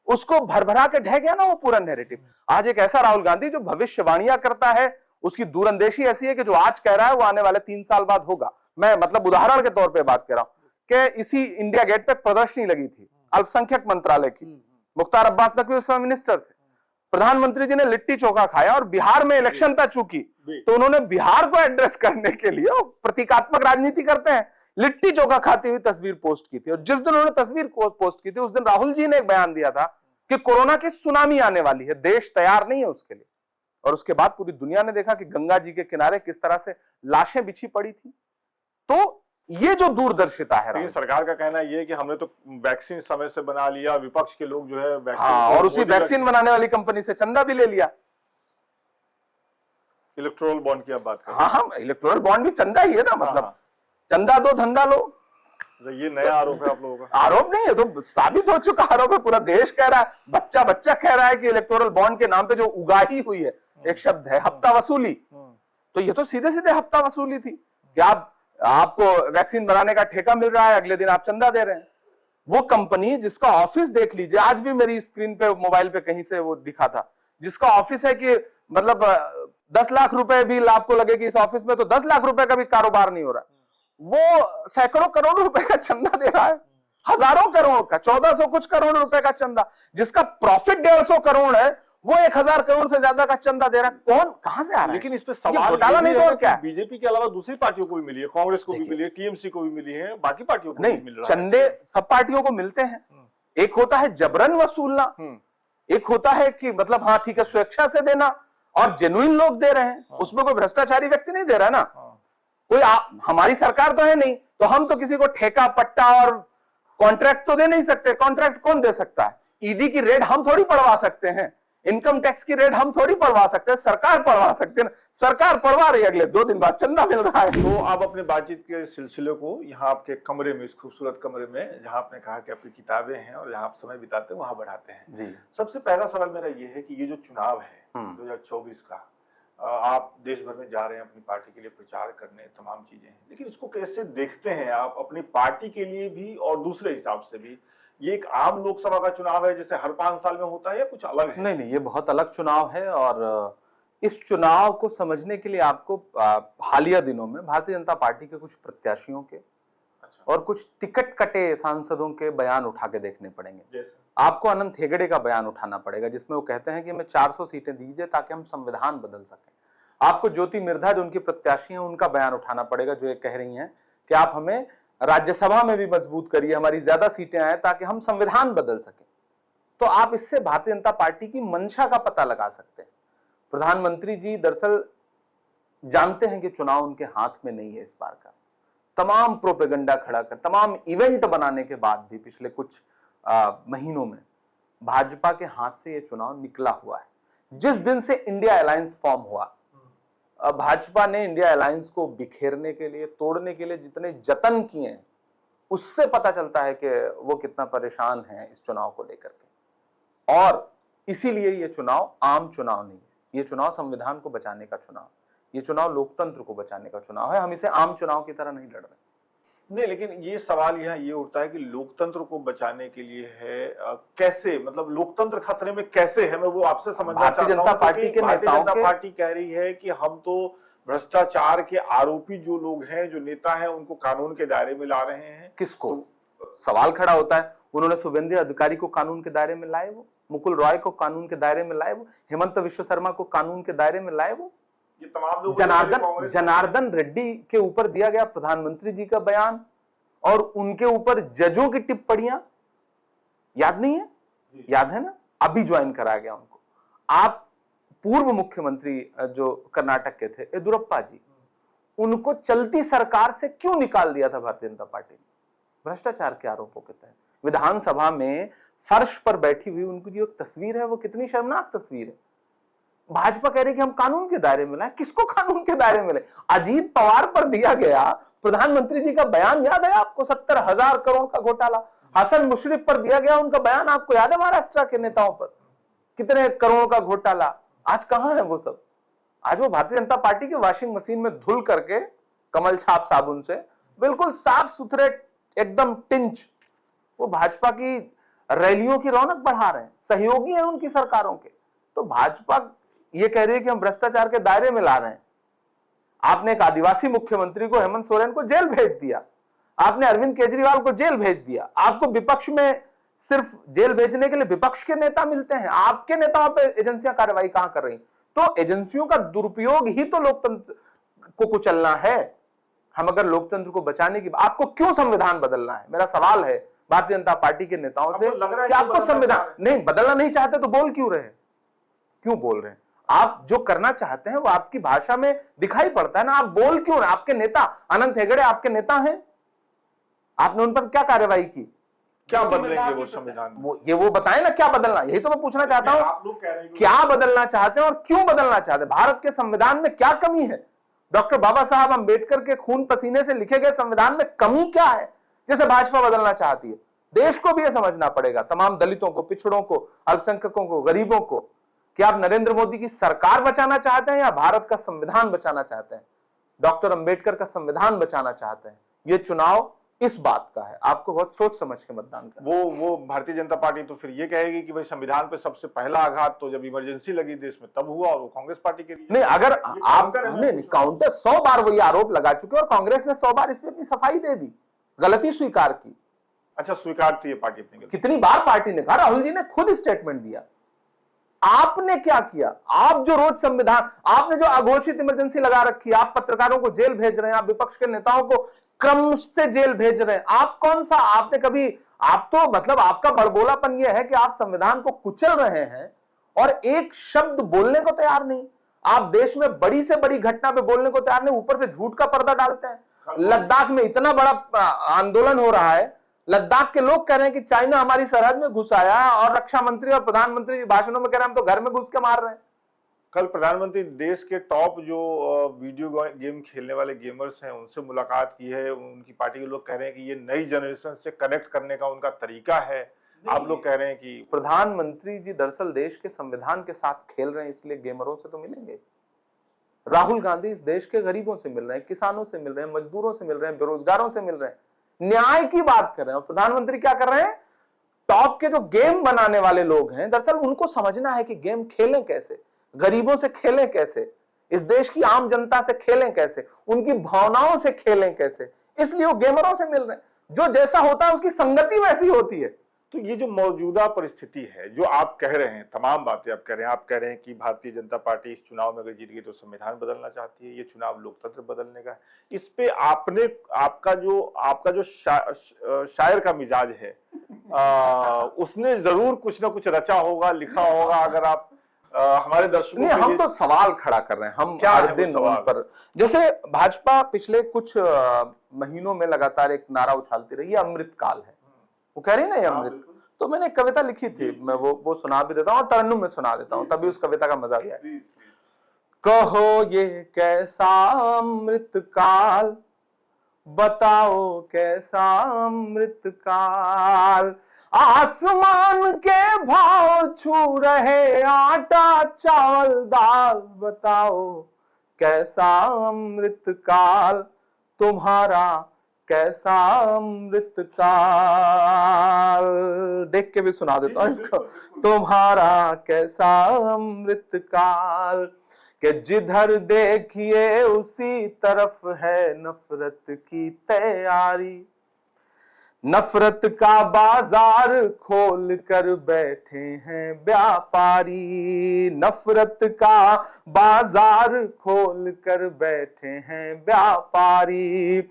उसको भरभरा के ढह गया ना वो पूरा नैरेटिव। आज एक ऐसा राहुल गांधी जो भविष्यवाणियां करता है, उसकी दूरंदेशी ऐसी है कि जो आज कह रहा है वो आने वाले 3 साल बाद होगा। मैं मतलब उदाहरण के तौर पे बात कर रहा हूं कि इसी इंडिया गेट पे प्रदर्शनी लगी थी अल्पसंख्यक मंत्रालय की, मुख्तार अब्बास नकवी उस समय मिनिस्टर थे। प्रधानमंत्री जी ने लिट्टी चोखा खाया और बिहार में इलेक्शन था चूंकि, तो उन्होंने बिहार को एड्रेस करने के लिए प्रतीकात्मक राजनीति करते हैं, लिट्टी चोखा खाती हुई तस्वीर पोस्ट की थी। और जिस दिन उन्होंने तस्वीर पोस्ट की थी उस दिन राहुल जी ने एक बयान दिया था कि कोरोना की सुनामी आने वाली है, देश तैयार नहीं है उसके लिए। और उसके बाद पूरी दुनिया ने देखा कि गंगा जी के किनारे किस तरह से लाशें बिछी पड़ी थी। तो ये जो दूरदर्शिता है, लेकिन सरकार का कहना ये है कि हमने तो वैक्सीन समय से बना लिया, विपक्ष के लोग जो है वैक्सीन, हाँ, और उसी वैक्सीन बनाने वाली कंपनी से चंदा भी ले लिया। इलेक्टोरल बॉन्ड की आप बात कर रहे हैं। हाँ, इलेक्टोरल बॉन्ड भी चंदा ही है ना, मतलब चंदा दो धंधा लो। ये नया आरोप है आप लोगों का? आरोप नहीं है, तो साबित हो चुका आरोप है। पूरा देश कह रहा है, बच्चा बच्चा कह रहा है कि इलेक्टोरल बॉन्ड के नाम पे जो उगाही हुई है, एक शब्द है हफ्ता वसूली, तो ये तो सीधे सीधे हफ्ता वसूली थी कि आपको वैक्सीन बनाने का ठेका मिल रहा है, अगले दिन आप चंदा दे रहे हैं। वो कंपनी जिसका ऑफिस देख लीजिए, आज भी मेरी स्क्रीन पे मोबाइल पे कहीं से वो दिखा था, जिसका ऑफिस है कि मतलब 10 लाख रुपए भी आपको लगे कि इस ऑफिस में तो 10 लाख रुपए का भी कारोबार नहीं हो रहा, वो सैकड़ों करोड़ रुपए का चंदा दे रहा है, हजारों करोड़ का, 1400 कुछ करोड़ रुपए का चंदा, जिसका प्रॉफिट 150 करोड़ है, वो 1000 करोड़ से ज्यादा का चंदा दे रहा है। कौन कहां से आ रहा है? लेकिन इस पे सवाल नहीं तो और क्या? बीजेपी के अलावा दूसरी पार्टियों को भी मिली है, कांग्रेस को भी मिली है, टीएमसी को भी मिली है, बाकी पार्टियों को नहीं मिल रहा है। चंदे सब पार्टियों को मिलते हैं। एक होता है जबरन वसूलना, एक होता है कि मतलब हाँ ठीक है स्वेच्छा से देना, और जेन्युइन लोग दे रहे हैं, उसमें कोई भ्रष्टाचारी व्यक्ति नहीं दे रहा है ना। कोई हमारी सरकार तो है नहीं, तो हम तो किसी को ठेका पट्टा और कॉन्ट्रैक्ट तो दे नहीं सकते। कॉन्ट्रैक्ट कौन दे सकता है? ईडी की रेड हम थोड़ी पढ़वा सकते हैं, इनकम टैक्स की रेट हम थोड़ी पढ़वा सकते हैं, सरकार पढ़वा सकते हैं। सरकार पढ़वा रही है, अगले 2 दिन बाद चंदा मिल रहा है। तो आप अपने बातचीत के सिलसिले को यहाँ आपके कमरे में, इस खूबसूरत कमरे में जहाँ आपने कहा कि आपकी किताबें हैं और जहाँ आप समय बिताते हैं, वहां बढ़ाते हैं जी। सबसे पहला सवाल मेरा ये है कि ये जो चुनाव है 2024 का, आप देश भर में जा रहे हैं अपनी पार्टी के लिए प्रचार करने, तमाम चीजें हैं, लेकिन इसको कैसे देखते हैं आप अपनी पार्टी के लिए भी और दूसरे हिसाब से भी? ये एक आम लोकसभा का चुनाव है जैसे हर 5 साल में होता है या कुछ अलग है? नहीं, ये बहुत अलग चुनाव है। और इस चुनाव को समझने के लिए आपको हालिया दिनों में भारतीय जनता पार्टी के कुछ प्रत्याशियों के और कुछ टिकट कटे सांसदों के बयान उठा के देखने पड़ेंगे। जैसे आपको अनंत हेगड़े का बयान उठाना पड़ेगा जिसमें वो कहते हैं कि हमें 400 सीटें दीजिए ताकि हम संविधान बदल सकें। आपको ज्योति मिर्धा जो उनकी प्रत्याशी हैं उनका बयान उठाना पड़ेगा, जो ये कह रही हैं कि आप हमें राज्यसभा में भी मजबूत करिए, हमारी ज्यादा सीटें आए ताकि हम संविधान बदल सकें। तो आप इससे भारतीय जनता पार्टी की मंशा का पता लगा सकते हैं। प्रधानमंत्री जी दरअसल जानते हैं कि चुनाव उनके हाथ में नहीं है इस बार का। तमाम प्रोपेगेंडा खड़ा कर, तमाम इवेंट बनाने के बाद भी पिछले कुछ महीनों में भाजपा के हाथ से यह चुनाव निकला हुआ है। जिस दिन से इंडिया अलायंस फॉर्म हुआ, भाजपा ने इंडिया अलायंस को बिखेरने के लिए, तोड़ने के लिए जितने जतन किए हैं, उससे पता चलता है कि वो कितना परेशान है इस चुनाव को लेकर के। और इसीलिए ये चुनाव आम चुनाव नहीं है, ये चुनाव संविधान को बचाने का चुनाव, ये चुनाव लोकतंत्र को बचाने का चुनाव है। हम इसे आम चुनाव की तरह नहीं लड़ रहे। नहीं, लेकिन ये सवाल यहाँ ये उठता है कि लोकतंत्र को बचाने के लिए है कैसे, मतलब लोकतंत्र खतरे में कैसे है? मैं वो आपसे समझना चाहता हूं। भारतीय जनता पार्टी के भारतीय नेताओं जनता पार्टी कह रही है कि हम तो भ्रष्टाचार के आरोपी जो लोग हैं, जो नेता हैं, उनको कानून के दायरे में ला रहे हैं। किसको? सवाल खड़ा होता है, उन्होंने शुभेंद्र अधिकारी को कानून के दायरे में लाए, वो मुकुल रॉय को कानून के दायरे में लाए, वो हेमंत विश्व शर्मा को कानून के दायरे में लाए, वो ये तमाम लोग जनार्दन रेड्डी के ऊपर दिया गया प्रधानमंत्री जी का बयान और उनके ऊपर जजों की टिप्पणियां, याद नहीं है? याद है ना? अभी ज्वाइन कराया गया उनको। आप पूर्व मुख्यमंत्री जो कर्नाटक के थे येदुरप्पा जी, उनको चलती सरकार से क्यों निकाल दिया था भारतीय जनता पार्टी ने? भ्रष्टाचार के आरोपों के तहत। विधानसभा में फर्श पर बैठी हुई उनकी जो तस्वीर है, वो कितनी शर्मनाक तस्वीर है। भाजपा कह रही कि हम कानून के दायरे में लाए। किसको कानून के दायरे में लाए? अजीत पवार पर दिया गया प्रधानमंत्री जी का बयान याद है आपको? 70,000 करोड़ का घोटाला। हसन मुशर्रफ पर दिया गया उनका बयान आपको याद है? महाराष्ट्र के नेताओं पर कितने करोड़ों का घोटाला। आज कहां है वो सब? आज वो भारतीय जनता पार्टी की वॉशिंग मशीन में धुल करके कमल छाप साबुन से बिल्कुल साफ सुथरे एकदम टिंच वो भाजपा की रैलियों की रौनक बढ़ा रहे हैं, सहयोगी हैं उनकी सरकारों के। तो भाजपा ये कह रही है कि हम भ्रष्टाचार के दायरे में ला रहे हैं। आपने एक आदिवासी मुख्यमंत्री को, हेमंत सोरेन को जेल भेज दिया, आपने अरविंद केजरीवाल को जेल भेज दिया। आपको विपक्ष में सिर्फ जेल भेजने के लिए विपक्ष के नेता मिलते हैं, आपके नेताओं पे एजेंसियां कार्रवाई कहां कर रही? तो एजेंसियों का दुरुपयोग ही तो लोकतंत्र को कुचलना है। हम अगर लोकतंत्र को बचाने की, आपको क्यों संविधान बदलना है? मेरा सवाल है भारतीय जनता पार्टी के नेताओं से कि आपको संविधान नहीं बदलना नहीं चाहते तो बोल क्यों रहे हैं? क्यों बोल रहे हैं? आप जो करना चाहते हैं वो आपकी भाषा में दिखाई पड़ता है ना, आप बोल क्यों रहे? आपके नेता अनंत हेगड़े आपके नेता हैं, आपने उन पर क्या कार्रवाई की? क्या बदलेंगे वो संविधान? वो बताएं ना, क्या बदलना? यही तो मैं पूछना चाहता हूं। आप लोग कह रहे हैं क्या बदलना चाहते हैं और क्यों बदलना चाहते हैं? भारत के संविधान में क्या कमी है? डॉक्टर बाबा साहब अंबेडकर के खून पसीने से लिखे गए संविधान में कमी क्या है जैसे भाजपा बदलना चाहती है? देश को भी यह समझना पड़ेगा, तमाम दलितों को, पिछड़ों को, अल्पसंख्यकों को, गरीबों को, कि आप नरेंद्र मोदी की सरकार बचाना चाहते हैं या भारत का संविधान बचाना चाहते हैं, डॉक्टर अंबेडकर का संविधान बचाना चाहते हैं। यह चुनाव इस बात का है, आपको बहुत सोच समझ के मतदान करना। वो भारतीय जनता पार्टी तो फिर ये कहेगी कि भाई संविधान पे सबसे पहला आघात तो जब इमरजेंसी लगी देश में तब हुआ, और वो कांग्रेस पार्टी के लिए नहीं। अगर आप काउंटर 100 बार वही आरोप लगा चुके और कांग्रेस ने 100 बार इस पे अपनी सफाई दे दी, गलती स्वीकार की। अच्छा, स्वीकार थी ये पार्टी अपनी? कितनी बार पार्टी ने कहा, राहुल जी ने खुद स्टेटमेंट दिया। आपने क्या किया? आप जो रोज संविधान, आपने जो अघोषित इमरजेंसी लगा रखी, आप पत्रकारों को जेल भेज रहे हैं, आप विपक्ष के नेताओं को क्रम से जेल भेज रहे हैं। आप कौन सा, आपने कभी, आप तो मतलब आपका बड़बोलापन यह है कि आप संविधान को कुचल रहे हैं और एक शब्द बोलने को तैयार नहीं। आप देश में बड़ी से बड़ी घटना पे बोलने को तैयार नहीं, ऊपर से झूठ का पर्दा डालते हैं। लद्दाख में इतना बड़ा आंदोलन हो रहा है, लद्दाख के लोग कह रहे हैं कि चाइना हमारी सरहद में घुस आया, और रक्षा मंत्री और प्रधानमंत्री भाषणों में कह रहे हैं हम तो घर में घुस के मार रहे हैं। कल प्रधानमंत्री देश के टॉप जो वीडियो गेम खेलने वाले गेमर्स हैं उनसे मुलाकात की है। उनकी पार्टी के लोग कह रहे हैं कि ये नई जनरेशन से कनेक्ट करने का उनका तरीका है। आप लोग कह रहे हैं कि प्रधानमंत्री जी दरअसल देश के संविधान के साथ खेल रहे हैं, इसलिए गेमरों से तो मिलेंगे। राहुल गांधी इस देश के गरीबों से मिल रहे हैं, किसानों से मिल रहे हैं, मजदूरों से मिल रहे हैं, बेरोजगारों से मिल रहे हैं, न्याय की बात कर रहे हैं। और प्रधानमंत्री क्या कर रहे हैं? टॉप के जो गेम बनाने वाले लोग हैं, दरअसल उनको समझना है कि गेम खेलें कैसे, गरीबों से खेलें कैसे, इस देश की आम जनता से खेलें कैसे, उनकी भावनाओं से खेलें कैसे। इसलिए वो गेमरों से मिल रहे हैं। जो जैसा होता है उसकी संगति वैसी होती है। तो ये जो मौजूदा परिस्थिति है, जो आप कह रहे हैं, तमाम बातें आप कह रहे हैं कि भारतीय जनता पार्टी इस चुनाव में अगर जीत गई तो संविधान बदलना चाहती है, ये चुनाव लोकतंत्र बदलने का है। इस पे आपका जो शायर का मिजाज है, उसने जरूर कुछ ना कुछ रचा होगा, लिखा होगा। अगर आप हमारे दर्शकों नहीं, हम तो सवाल खड़ा कर रहे हैं, हम क्या हर है वो दिन उन सवाल? पर, जैसे भाजपा पिछले कुछ महीनों में लगातार एक नारा उछालती रही है, अमृतकाल है, वो कह रही है ना ये अमृत। तो मैंने एक कविता लिखी थी, मैं वो सुना भी देता हूँ और तरन्नुम में सुना देता हूँ, तभी उस कविता का मजा भी आए। कहो ये कैसा अमृतकाल, बताओ कैसा अमृतकाल, आसमान के भाव छू रहे आटा चावल दाल, बताओ कैसा अमृतकाल, तुम्हारा कैसा अमृतकाल। देख के भी सुना देता हूं इसको, तुम्हारा कैसा अमृतकाल, कि जिधर देखिए उसी तरफ है नफरत की तैयारी, नफरत का बाजार खोल कर बैठे हैं व्यापारी, नफरत का बाजार खोल कर बैठे हैं व्यापारी,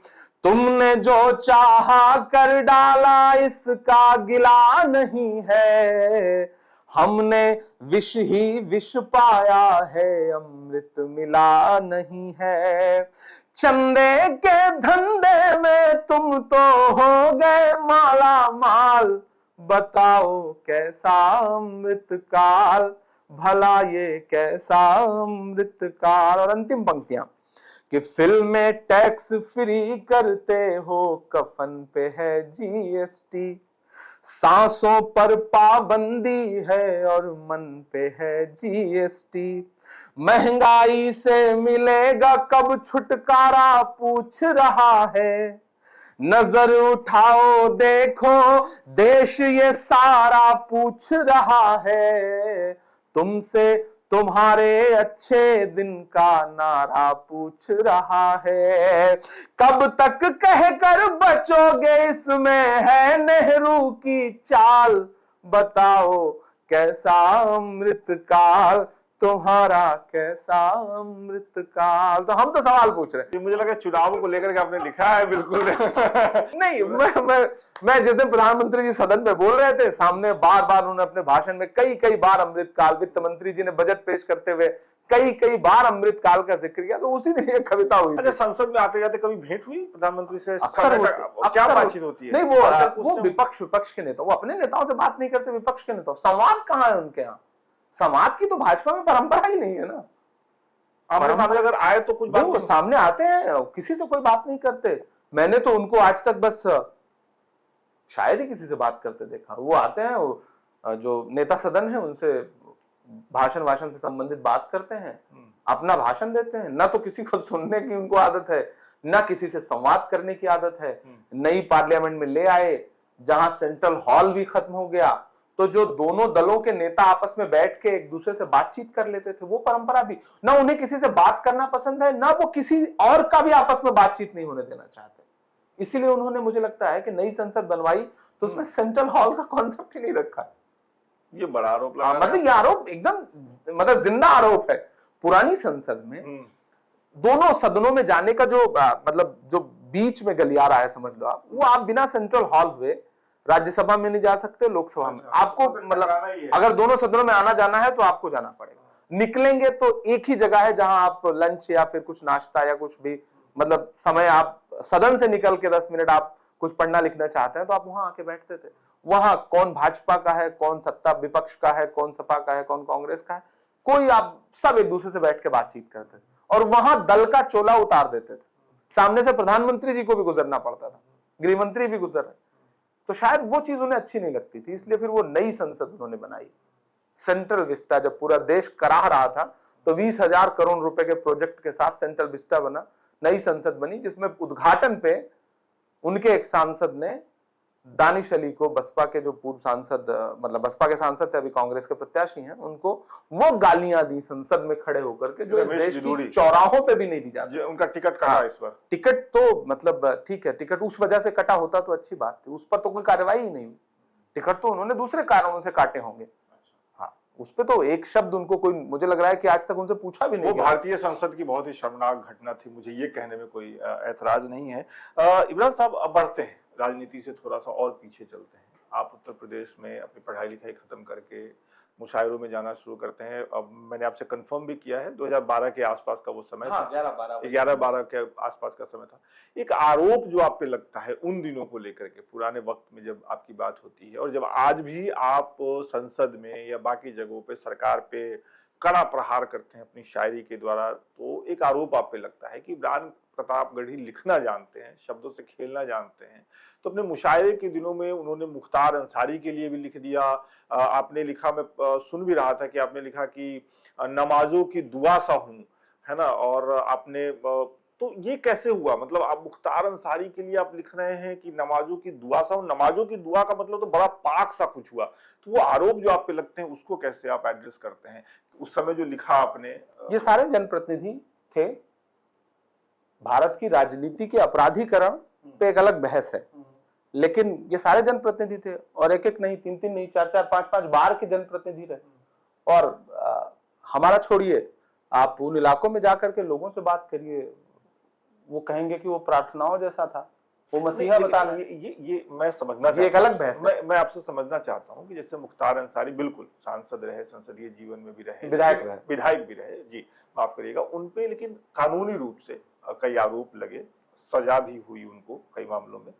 तुमने जो चाहा कर डाला इसका गिला नहीं है, हमने विष ही विष पाया है अमृत मिला नहीं है, चंदे के धंधे में तुम तो हो गए माला माल, बताओ कैसा अमृतकाल, भला ये कैसा अमृतकाल। और अंतिम पंक्तियां कि फिल्में टैक्स फ्री करते हो, कफन पे है जीएसटी, सांसों पर पाबंदी है और मन पे है जीएसटी, महंगाई से मिलेगा कब छुटकारा पूछ रहा है, नजर उठाओ देखो देश ये सारा पूछ रहा है, तुमसे तुम्हारे अच्छे दिन का नारा पूछ रहा है, कब तक कहकर बचोगे इसमें है नेहरू की चाल, बताओ कैसा अमृतकाल, तुम्हारा कैसा अमृतकाल। तो हम तो सवाल पूछ रहे हैं। मुझे लगा चुनावों को लेकर के आपने लिखा है, बिल्कुल नहीं, मैं जिस दिन प्रधानमंत्री जी सदन में बोल रहे थे, सामने बार बार उन्होंने अपने भाषण में कई बार अमृतकाल, वित्त मंत्री जी ने बजट पेश करते हुए कई बार अमृतकाल का जिक्र किया, तो उसी दिन ये कविता हुई। अच्छा, संसद में आते जाते कभी भेंट हुई प्रधानमंत्री से? अक्सर क्या बातचीत होती है? नहीं, वो विपक्ष के नेता, वो अपने नेताओं से बात नहीं करते, विपक्ष के नेताओं, संवाद कहाँ है उनके यहाँ? संवाद की तो भाजपा में परंपरा ही नहीं है ना। आमने सामने अगर आए तो कुछ बात, वो सामने आते हैं, किसी से कोई बात नहीं करते। मैंने तो उनको आज तक बस शायद ही किसी से बात करते देखा। वो आते हैं, जो नेता सदन है उनसे भाषण से संबंधित बात करते हैं, अपना भाषण देते हैं, ना तो किसी को सुनने की उनको आदत है, ना किसी से संवाद करने की आदत है। नई पार्लियामेंट में ले आए, जहां सेंट्रल हॉल भी खत्म हो गया, तो जो दोनों दलों के नेता आपस में बैठ के एक दूसरे से बातचीत कर लेते थे, वो परंपरा भी ना, उन्हें किसी से बात करना पसंद है, ना वो किसी और का भी आपस में बातचीत नहीं होने देना चाहते। इसीलिए उन्होंने, मुझे लगता है कि नई संसद बनवाई तो उसमें सेंट्रल हॉल का कॉन्सेप्ट ही नहीं रखा। ये बड़ा आरोप लगा। मतलब ये आरोप एकदम मतलब जिंदा आरोप है। पुरानी संसद में दोनों सदनों में जाने का जो मतलब जो बीच में गलियारा है, समझ लो आप, वो आप बिना सेंट्रल हॉल हुए राज्यसभा में नहीं जा सकते, लोकसभा में आपको मतलब अगर दोनों सदनों में आना जाना है तो आपको जाना पड़ेगा। निकलेंगे तो एक ही जगह है जहां आप लंच या फिर कुछ नाश्ता या कुछ भी मतलब समय, आप सदन से निकल के 10 मिनट आप कुछ पढ़ना लिखना चाहते हैं तो आप वहां आके बैठते थे। वहां कौन भाजपा का है, कौन सत्ता विपक्ष का है, कौन सपा का है, कौन कांग्रेस का है, कोई, आप सब एक दूसरे से बैठ के बातचीत करते थे और वहां दल का चोला उतार देते थे। सामने से प्रधानमंत्री जी को भी गुजरना पड़ता था, गृह मंत्री भी गुजर रहे, तो शायद वो चीज उन्हें अच्छी नहीं लगती थी, इसलिए फिर वो नई संसद उन्होंने बनाई। सेंट्रल विस्टा, जब पूरा देश कराह रहा था तो 20,000 करोड़ रुपए के प्रोजेक्ट के साथ सेंट्रल विस्टा बना, नई संसद बनी, जिसमें उद्घाटन पे उनके एक सांसद ने दानिश अली को, बसपा के जो पूर्व सांसद, मतलब बसपा के सांसद थे, अभी कांग्रेस के प्रत्याशी हैं, उनको वो गालियां दी संसद में खड़े होकर के, जो इस देश की चौराहों पे भी नहीं दी जा सकती। उनका टिकट कटा इस बार। टिकट तो मतलब ठीक है, टिकट उस वजह से कटा होता तो अच्छी बात थी, उस पर तो कोई कार्रवाई ही नहीं हुई। टिकट तो उन्होंने दूसरे कारणों से काटे होंगे। हाँ, उस पे तो एक शब्द उनको कोई, मुझे लग रहा है कि आज तक उनसे पूछा भी नहीं वो गया। भारतीय संसद की बहुत ही शर्मनाक घटना थी, मुझे ये कहने में कोई ऐतराज नहीं है। इमरान साहब, अब बढ़ते हैं राजनीति से थोड़ा सा और पीछे चलते हैं। आप उत्तर प्रदेश में अपनी पढ़ाई लिखाई खत्म करके मुशायरों में जाना शुरू करते हैं। अब मैंने आपसे कंफर्म भी किया है 2012 के आसपास का वो समय हाँ, था, 11-12 के आसपास का समय था। एक आरोप जो आप पे लगता है उन दिनों को लेकर के, पुराने वक्त में जब आपकी बात होती है और जब आज भी आप संसद में या बाकी जगहों पे सरकार पे कड़ा प्रहार करते हैं अपनी शायरी के द्वारा, तो एक आरोप आप पे लगता है कि इमरान प्रतापगढ़ी लिखना जानते हैं, शब्दों से खेलना जानते हैं। तो अपने मुशायरे के दिनों में उन्होंने मुख्तार अंसारी के लिए भी लिख दिया। आपने लिखा, मैं सुन भी रहा था कि आपने लिखा कि नमाजों की दुआ सा हूं, है ना, और आपने तो ये कैसे हुआ? मतलब आप मुख्तार अंसारी के लिए आप लिख रहे हैं कि नमाजों की दुआ सा हूं, नमाजों की दुआ का मतलब तो बड़ा पाक सा कुछ हुआ। तो वो आरोप जो आप पे लगते हैं उसको कैसे आप एड्रेस करते हैं? उस समय जो लिखा आपने, ये सारे जनप्रतिनिधि थे। भारत की राजनीति के अपराधीकरण पे एक अलग बहस है, लेकिन ये सारे जनप्रतिनिधि थे और एक एक नहीं, तीन तीन नहीं, चार चार पांच पांच बार के जनप्रतिनिधि रहे। और हमारा छोड़िए, आप उन इलाकों में जाकर के लोगों से बात करिए, वो कहेंगे कि वो प्रार्थनाओं जैसा था, वो मसीहा बता रहे। ये मैं समझना, ये एक अलग बहस है। मैं आपसे समझना चाहता हूँ कि जैसे मुख्तार अंसारी बिल्कुल सांसद रहे, संसदीय जीवन में भी रहे, विधायक भी रहे, जी माफ करिएगा, उनपे लेकिन कानूनी रूप से कई आरोप लगे, सजा भी हुई उनको कई मामलों में।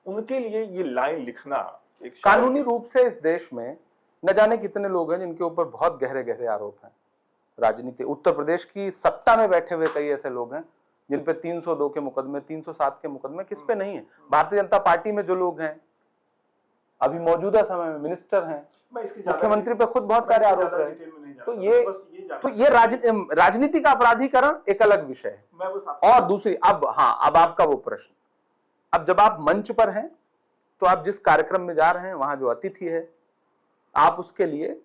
उनके लिए ये लाइन लिखना एक कानूनी रूप से, इस देश में न जाने कितने लोग हैं जिनके ऊपर बहुत गहरे गहरे आरोप हैं। राजनीति, उत्तर प्रदेश की सत्ता में बैठे हुए कई ऐसे लोग हैं जिन पे 302 के मुकदमे, 307 के मुकदमे, किस पे नहीं है। भारतीय जनता पार्टी में जो लोग हैं, अभी मौजूदा समय में मिनिस्टर हैं, मुख्यमंत्री पे खुद बहुत सारे आरोप रहे। तो ये राजनीति का अपराधीकरण एक अलग विषय है। और दूसरी, अब आपका वो प्रश्न, अब जब आप मंच पर हैं तो आप जिस कार्यक्रम में जा रहे हैं, वहां जो अतिथि है, आप उसके लिए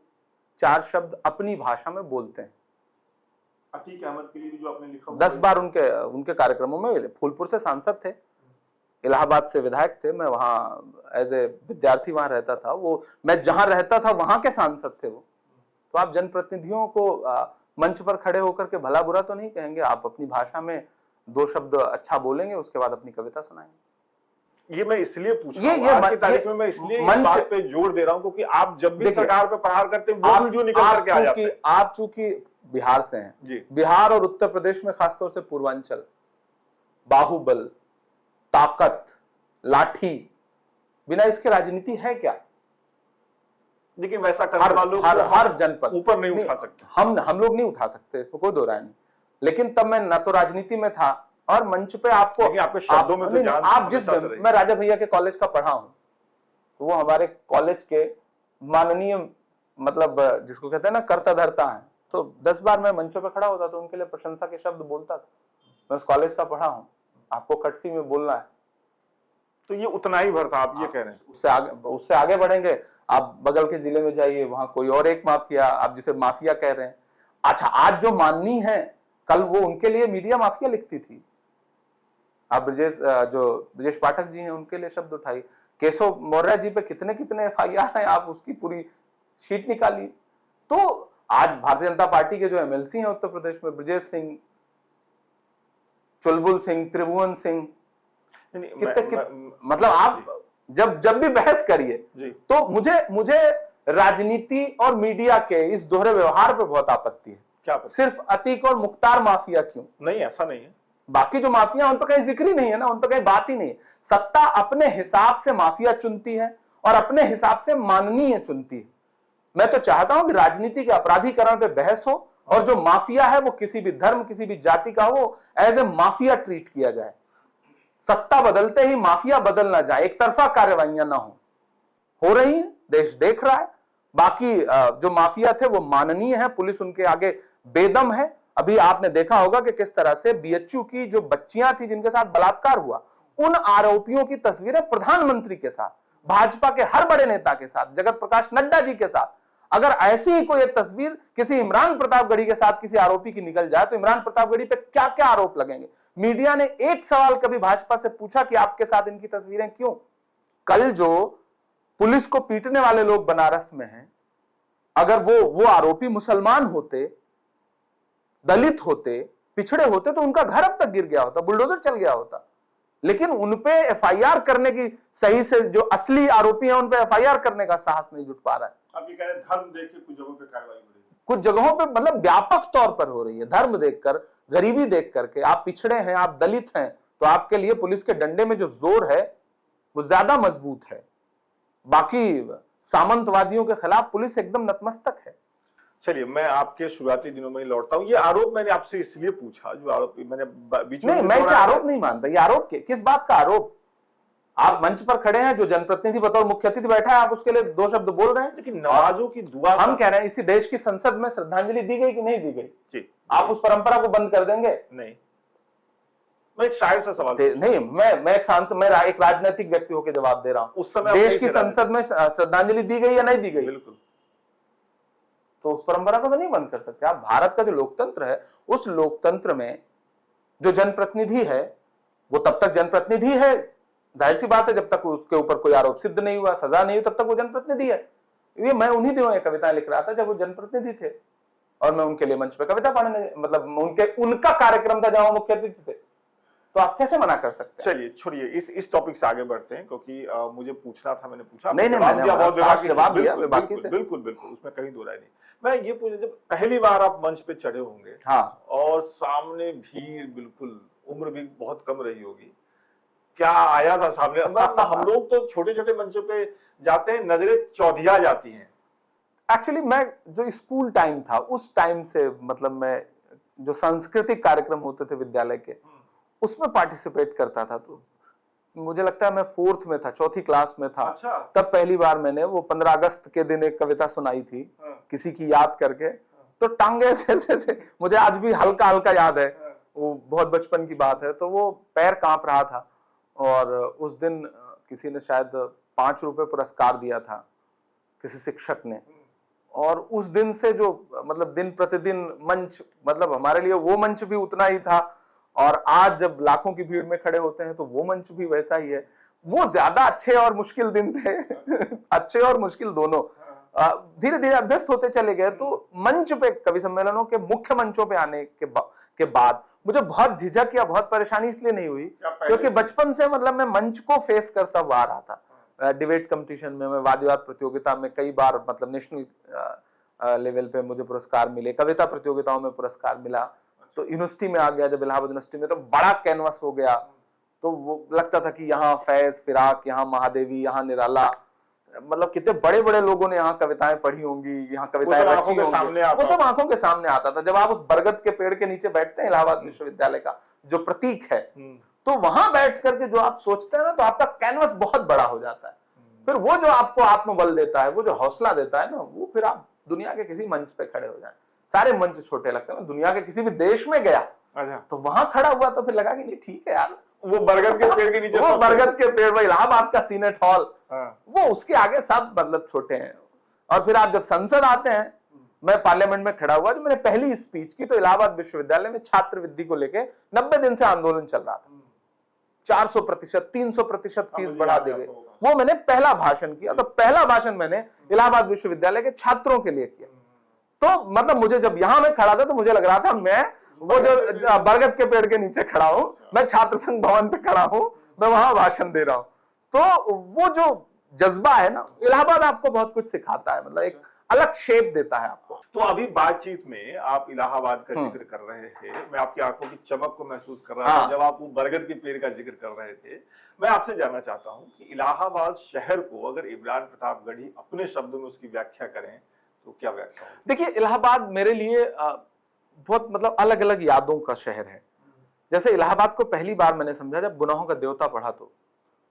4 शब्द अपनी भाषा में बोलते हैं। अतीक अहमद के लिए भी जो आपने लिखा, 10 बार उनके कार्यक्रमों में, फूलपुर से सांसद थे, इलाहाबाद से विधायक थे, मैं वहां एज ए विद्यार्थी वहां रहता था, वो मैं जहां रहता था वहां के सांसद थे वो। तो आप जनप्रतिनिधियों को मंच पर खड़े होकर के भला बुरा तो नहीं कहेंगे, आप अपनी भाषा में 2 शब्द अच्छा बोलेंगे, उसके बाद अपनी कविता सुनाएंगे। ये मैं इसलिए पूछ रहा हूं, आज की तारीख में मैं इसलिए इस बात पे जोर दे रहा हूं क्योंकि आप जब भी सरकार पे प्रहार करते हैं वो वीडियो निकल करके आ जाते हैं। आप चूंकि बिहार से हैं जी, बिहार और उत्तर प्रदेश में खासतौर से पूर्वांचल, बाहुबल, ताकत, लाठी, बिना इसके राजनीति है क्या? लेकिन वैसा करने वालों हर जनपद ऊपर नहीं उठा सकते, हम लोग नहीं उठा सकते, इसमें कोई दो राय नहीं। लेकिन तब मैं न तो राजनीति में था और मंच पे आपके शब्दों में तो आप जिस, मैं राजा भैया के कॉलेज का पढ़ा हूं, तो वो हमारे कॉलेज के माननीय, मतलब जिसको कहते हैं ना कर्ता धर्ता है, तो 10 बार मैं मंचों पे खड़ा होता तो उनके लिए प्रशंसा के शब्द बोलता था। मैं उस कॉलेज का पढ़ा हूं, आपको कटसी में बोलना है तो ये उतना ही भर था, आप ये कह रहे हैं। उससे आगे बढ़ेंगे, आप बगल के जिले में जाइए, वहां कोई और एक माफिया, आप जिसे माफिया कह रहे हैं, अच्छा आज जो माननी है, कल वो उनके लिए मीडिया माफिया लिखती थी। आप ब्रजेश पाठक जी हैं, उनके लिए शब्द उठाइए। केशव मौर्य जी पे कितने कितने FIR हैं, आप उसकी पूरी शीट निकालिए। तो आज भारतीय जनता पार्टी के जो MLC हैं उत्तर प्रदेश में, ब्रजेश सिंह, चुलबुल सिंह, त्रिभुवन सिंह, मतलब आप जब भी बहस करिए तो मुझे राजनीति और मीडिया के इस दोहरे व्यवहार पे बहुत आपत्ति है। क्या सिर्फ अतीक और मुख्तार माफिया क्यों? नहीं, ऐसा नहीं है, बाकी जो माफिया उन पर कहीं जिक्र ही नहीं है ना, उन पर कहीं बात ही नहीं है। सत्ता अपने हिसाब से माफिया चुनती है और अपने हिसाब से माननीय चुनती है। मैं तो चाहता हूं कि राजनीति के अपराधीकरण पे बहस हो और जो माफिया है वो किसी भी धर्म, किसी भी जाति का हो, एज ए माफिया ट्रीट किया जाए। सत्ता बदलते ही माफिया बदल ना जाए, एक तरफा कार्रवाइयां ना हो रही है, देश देख रहा है। बाकी जो माफिया थे वो माननीय है, पुलिस उनके आगे बेदम है। अभी आपने देखा होगा कि किस तरह से BHU की जो बच्चियां थी जिनके साथ बलात्कार हुआ, उन आरोपियों की तस्वीरें प्रधानमंत्री के साथ, भाजपा के हर बड़े नेता के साथ, जगत प्रकाश नड्डा जी के साथ, अगर ऐसी ही कोई एक तस्वीर किसी इमरान प्रतापगढ़ी के साथ किसी आरोपी की निकल जाए तो इमरान प्रतापगढ़ी पे क्या क्या आरोप लगेंगे? मीडिया ने एक सवाल कभी भाजपा से पूछा कि आपके साथ इनकी तस्वीरें क्यों? कल जो पुलिस को पीटने वाले लोग बनारस में हैं, अगर वो आरोपी मुसलमान होते, दलित होते, पिछड़े होते, तो उनका घर अब तक गिर गया होता, बुलडोजर चल गया होता। लेकिन उनपे एफआईआर करने की, सही से जो असली आरोपी हैं उन पे एफआईआर करने का साहस नहीं जुट पा रहा है। आप ये कह रहे हैं धर्म देख के कुछ जगहों पे कार्रवाई हो रही है, कुछ जगहों पे मतलब व्यापक तौर पर हो रही है। धर्म देखकर, गरीबी देख करके, आप पिछड़े हैं, आप दलित हैं, तो आपके लिए पुलिस के डंडे में जो जोर है वो ज्यादा मजबूत है। बाकी सामंतवादियों के खिलाफ पुलिस एकदम नतमस्तक है। चलिए, मैं आपके शुरुआती दिनों में लौटता हूँ। ये आरोप मैंने आपसे इसलिए पूछा, जो आरोप मैंने बीच में, नहीं, मैं इसे आरोप नहीं मानता। ये आरोप किस बात का आरोप? आप मंच पर खड़े हैं, जो जनप्रतिनिधि बतौर मुख्य अतिथि बैठा है, आप उसके लिए 2 शब्द बोल रहे हैं। लेकिन नवाजों की दुआ, हम कह रहे हैं इसी देश की संसद में श्रद्धांजलि दी गई कि नहीं दी गई? जी, आप उस परंपरा को बंद कर देंगे? नहीं, मैं एक शायर से सवाल नहीं, मैं एक सांसद, मैं एक राजनीतिक व्यक्ति होकर जवाब दे रहा हूं। उस समय देश की संसद में श्रद्धांजलि दी गई या नहीं दी गई? बिल्कुल। तो उस परंपरा को तो नहीं बंद कर सकते आप। भारत का जो लोकतंत्र है, उस लोकतंत्र में जो जनप्रतिनिधि है वो तब तक जनप्रतिनिधि है, जाहिर सी बात है, जब तक उसके ऊपर कोई आरोप सिद्ध नहीं हुआ, सजा नहीं हुई, तब तक वो जनप्रतिनिधि है। ये मैं उन्हीं दिनों ये कविता लिख रहा था जब वो जनप्रतिनिधि थे, और मैं उनके लिए मंच पे कविता पढ़ने, मतलब उनका कार्यक्रम था जहां वो मुख्य अतिथि थे, तो आप कैसे मना कर सकते हैं? चलिए, छोड़िए, इस टॉपिक से आगे बढ़ते हैं, क्योंकि मुझे पूछना था, मैंने पूछा, नहीं, मैंने जवाब दिया बाकी से। बिल्कुल, उसमें कहीं दो राय नहीं। मैं ये पूछा, जब पहली बार आप मंच पे चढ़े होंगे, हाँ, और सामने भीड़, बिल्कुल उम्र भी बहुत कम रही होगी, क्या आया था सामने? हम लोग तो छोटे छोटे मंचों पे जाते हैं, नजरें चौधिया जाती हैं। एक्चुअली मैं जो स्कूल टाइम था उस टाइम से, मतलब मैं जो सांस्कृतिक कार्यक्रम होते थे विद्यालय के, उसमें पार्टिसिपेट करता था। तो मुझे लगता है मैं 4th में था, 4थी क्लास में था। अच्छा। तब पहली बार मैंने वो 15 अगस्त के दिन एक कविता सुनाई थी, किसी की याद करके। तो टांगे से मुझे आज भी हल्का हल्का याद है, वो बहुत बचपन की बात है। तो वो पैर कांप रहा था, और उस दिन किसी ने शायद 5 रुपए पुरस्कार दिया था, किसी शिक्षक ने। और उस दिन से जो, मतलब दिन प्रतिदिन मंच, मतलब हमारे लिए वो मंच भी उतना ही था, और आज जब लाखों की भीड़ में खड़े होते हैं तो वो मंच भी वैसा ही है। वो ज्यादा अच्छे और मुश्किल दिन थे अच्छे और मुश्किल दोनों। धीरे धीरे अभ्यस्त होते चले गए। तो मंच पे, कवि सम्मेलनों के मुख्य मंचों पे आने के बाद मुझे बहुत झिझक या बहुत परेशानी इसलिए नहीं हुई, क्योंकि बचपन से, मतलब मैं मंच को फेस करता हुआ आ रहा था। डिबेट कंपटीशन में, मैं वाद विवाद प्रतियोगिता में कई बार, मतलब नेशनल लेवल पे मुझे पुरस्कार मिले, कविता प्रतियोगिताओं में पुरस्कार मिला। तो यूनिवर्सिटी में आ गया, जब इलाहाबाद यूनिवर्सिटी में, तो बड़ा कैनवस हो गया। तो वो लगता था कि यहाँ फैज, फिराक, यहाँ महादेवी, यहाँ निराला, मतलब कितने बड़े बड़े लोगों ने यहाँ कविताएं पढ़ी होंगी, यहाँ कविताएं रची होंगी, वो सब आंखों के सामने आता था। जब आप उस बरगद के पेड़ के नीचे बैठते हैं, इलाहाबाद विश्वविद्यालय का जो प्रतीक है, तो वहां बैठ करके जो आप सोचते हैं ना, तो आपका कैनवस बहुत बड़ा हो जाता है। फिर वो जो आपको आत्मबल देता है, वो जो हौसला देता है ना, वो फिर आप दुनिया के किसी मंच पे खड़े हो जाए। सारे मंच छोटे लगते हैं। दुनिया के किसी भी देश में गया, तो वहां खड़ा हुआ तो फिर लगा कि नहीं, ठीक है यार, वो बरगद के पेड़ के नीचे, वो बरगद के पेड़, वो इलाहाबाद का सीनेट हॉल, वो उसके आगे सब मतलब छोटे हैं। और फिर आप जब संसद आते हैं, मैं पार्लियामेंट में खड़ा हुआ, जो मैंने पहली स्पीच की, तो इलाहाबाद विश्वविद्यालय में छात्रवृत्ति को लेके 90 दिन से आंदोलन चल रहा था। 400%, 300% फीस बढ़ा दी गई। वो मैंने पहला भाषण किया। तो पहला भाषण मैंने इलाहाबाद विश्वविद्यालय के छात्रों के लिए किया। तो मतलब मुझे, जब यहां मैं खड़ा था, तो मुझे लग रहा था मैं वो जो बरगद के पेड़ के नीचे खड़ा हूं, मैं छात्र संघ भवन पे खड़ा हूं, मैं वहां भाषण दे रहा हूं। तो वो जो जज्बा है ना, इलाहाबाद आपको बहुत कुछ सिखाता है, मतलब एक अलग शेप देता है आपको। तो अभी बातचीत में आप इलाहाबाद का जिक्र कर रहे थे, मैं आपकी आंखों की चमक को महसूस कर रहा था जब आप वो बरगद के पेड़ का जिक्र कर रहे थे। मैं आपसे जानना चाहता हूं कि इलाहाबाद शहर को अगर इमरान प्रतापगढ़ी अपने शब्दों में उसकी व्याख्या करें, तो क्या व्याख्या होगी? देखिए, इलाहाबाद मेरे लिए बहुत, मतलब अलग अलग यादों का शहर है। जैसे इलाहाबाद को पहली बार मैंने समझा जब गुनाहों का देवता पढ़ा, तो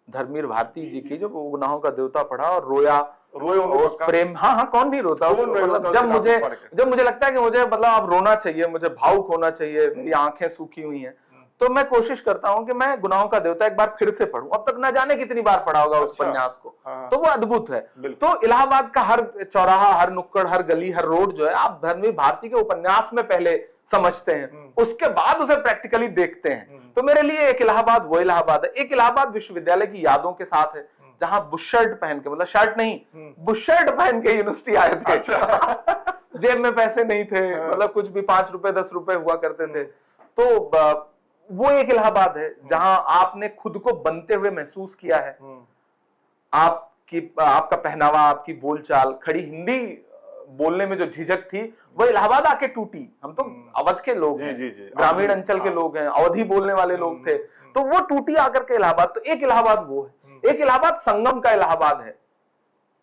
धर्मवीर भारती जी की जो गुनाहों का देवता पढ़ा और रोया, उस प्रेम, हाँ, कौन नहीं रोता। मतलब जब मुझे लगता है कि मुझे, मतलब अब रोना चाहिए, मुझे भावुक होना चाहिए, मेरी आंखें सूखी हुई हैं, तो मैं कोशिश करता हूं कि मैं गुनाहों का देवता एक बार फिर से पढूं। अब तक न जाने कितनी बार पढ़ा होगा उस उपन्यास को। तो वो अद्भुत है। तो इलाहाबाद का हर चौराहा, हर नुक्कड़, हर गली, हर रोड जो है, आप धर्मवीर भारती के उपन्यास में पहले समझते हैं, उसके बाद उसे प्रैक्टिकली देखते हैं। तो मेरे लिए एक इलाहाबाद वो इलाहाबाद है। एक इलाहाबाद विश्वविद्यालय की यादों के साथ है, जहां बुशर्ट पहन के, मतलब शर्ट नहीं, बुशर्ट पहन के यूनिवर्सिटी आए थे। अच्छा। जेब में पैसे नहीं थे, मतलब कुछ भी 5 रुपए 10 रुपए हुआ करते थे। तो वो एक इलाहाबाद है जहां आपने खुद को बनते हुए महसूस किया है। आपका पहनावा, आपकी बोलचाल, खड़ी हिंदी बोलने में जो झिझक थी वो इलाहाबाद आके टूटी। हम तो अवध के लोग हैं, ग्रामीण अंचल के लोग हैं, अवधी बोलने वाले लोग थे, तो वो टूटी आकर के इलाहाबाद। तो एक इलाहाबाद वो है, एक इलाहाबाद संगम का इलाहाबाद है।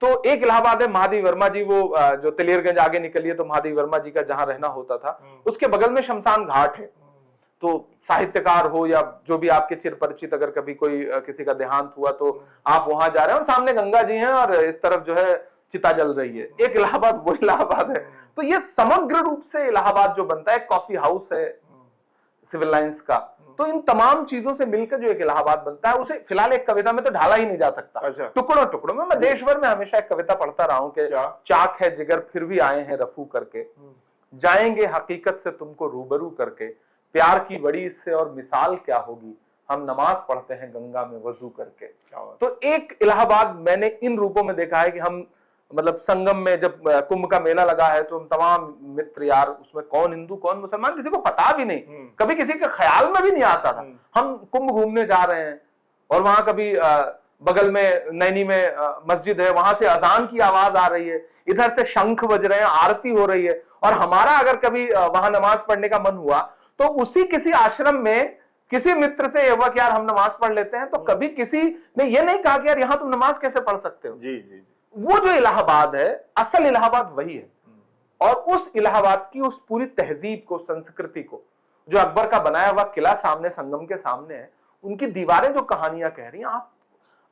तो एक इलाहाबाद है महादेव वर्मा जी, वो जो तिलेरगंज आगे निकलिए तो महादेव वर्मा जी का जहां रहना होता था, उसके बगल में शमशान घाट है। तो साहित्यकार हो या जो भी आपके चिर परिचित, अगर कभी कोई किसी का देहांत हुआ तो आप वहां जा रहे हैं और सामने गंगा जी हैं और इस तरफ जो है चिता जल रही है। एक इलाहाबाद वो इलाहाबाद है। तो ये समग्र रूप से इलाहाबाद जो बनता है, कॉफी हाउस है सिविल लाइंस का, तो इन तमाम चीजों से मिलकर जो एक इलाहाबाद बनता है, उसे फिलहाल एक कविता में तो ढाला ही नहीं जा सकता। अच्छा। टुकड़ों टुकड़ों में। मैं देश भर में हमेशा एक कविता पढ़ता रहा हूं कि चाक है जिगर फिर भी आए हैं रफू करके, जाएंगे हकीकत से तुमको रूबरू करके, प्यार की बड़ी इससे और मिसाल क्या होगी, हम नमाज पढ़ते हैं गंगा में वजू करके। तो एक इलाहाबाद मैंने इन रूपों में देखा है कि हम, मतलब संगम में जब कुंभ का मेला लगा है तो हम तमाम मित्र यार, उसमें कौन हिंदू कौन मुसलमान किसी को पता भी नहीं, कभी किसी के ख्याल में भी नहीं आता था। हम कुंभ घूमने जा रहे हैं और वहां कभी बगल में नैनी में मस्जिद है, वहां से अजान की आवाज आ रही है, इधर से शंख बज रहे हैं, आरती हो रही है, और हमारा अगर कभी वहां नमाज पढ़ने का मन हुआ तो उसी किसी आश्रम में किसी मित्र से हुआ कि यार हम नमाज पढ़ लेते हैं, तो कभी किसी ने ये नहीं कहा कि यार यहां तुम नमाज कैसे पढ़ सकते हो। जी जी। वो जो इलाहाबाद है, असल इलाहाबाद वही है। और उस इलाहाबाद की उस पूरी तहजीब को, संस्कृति को, जो अकबर का बनाया हुआ किला सामने संगम के सामने है, उनकी दीवारें जो कहानियां कह रही हैं,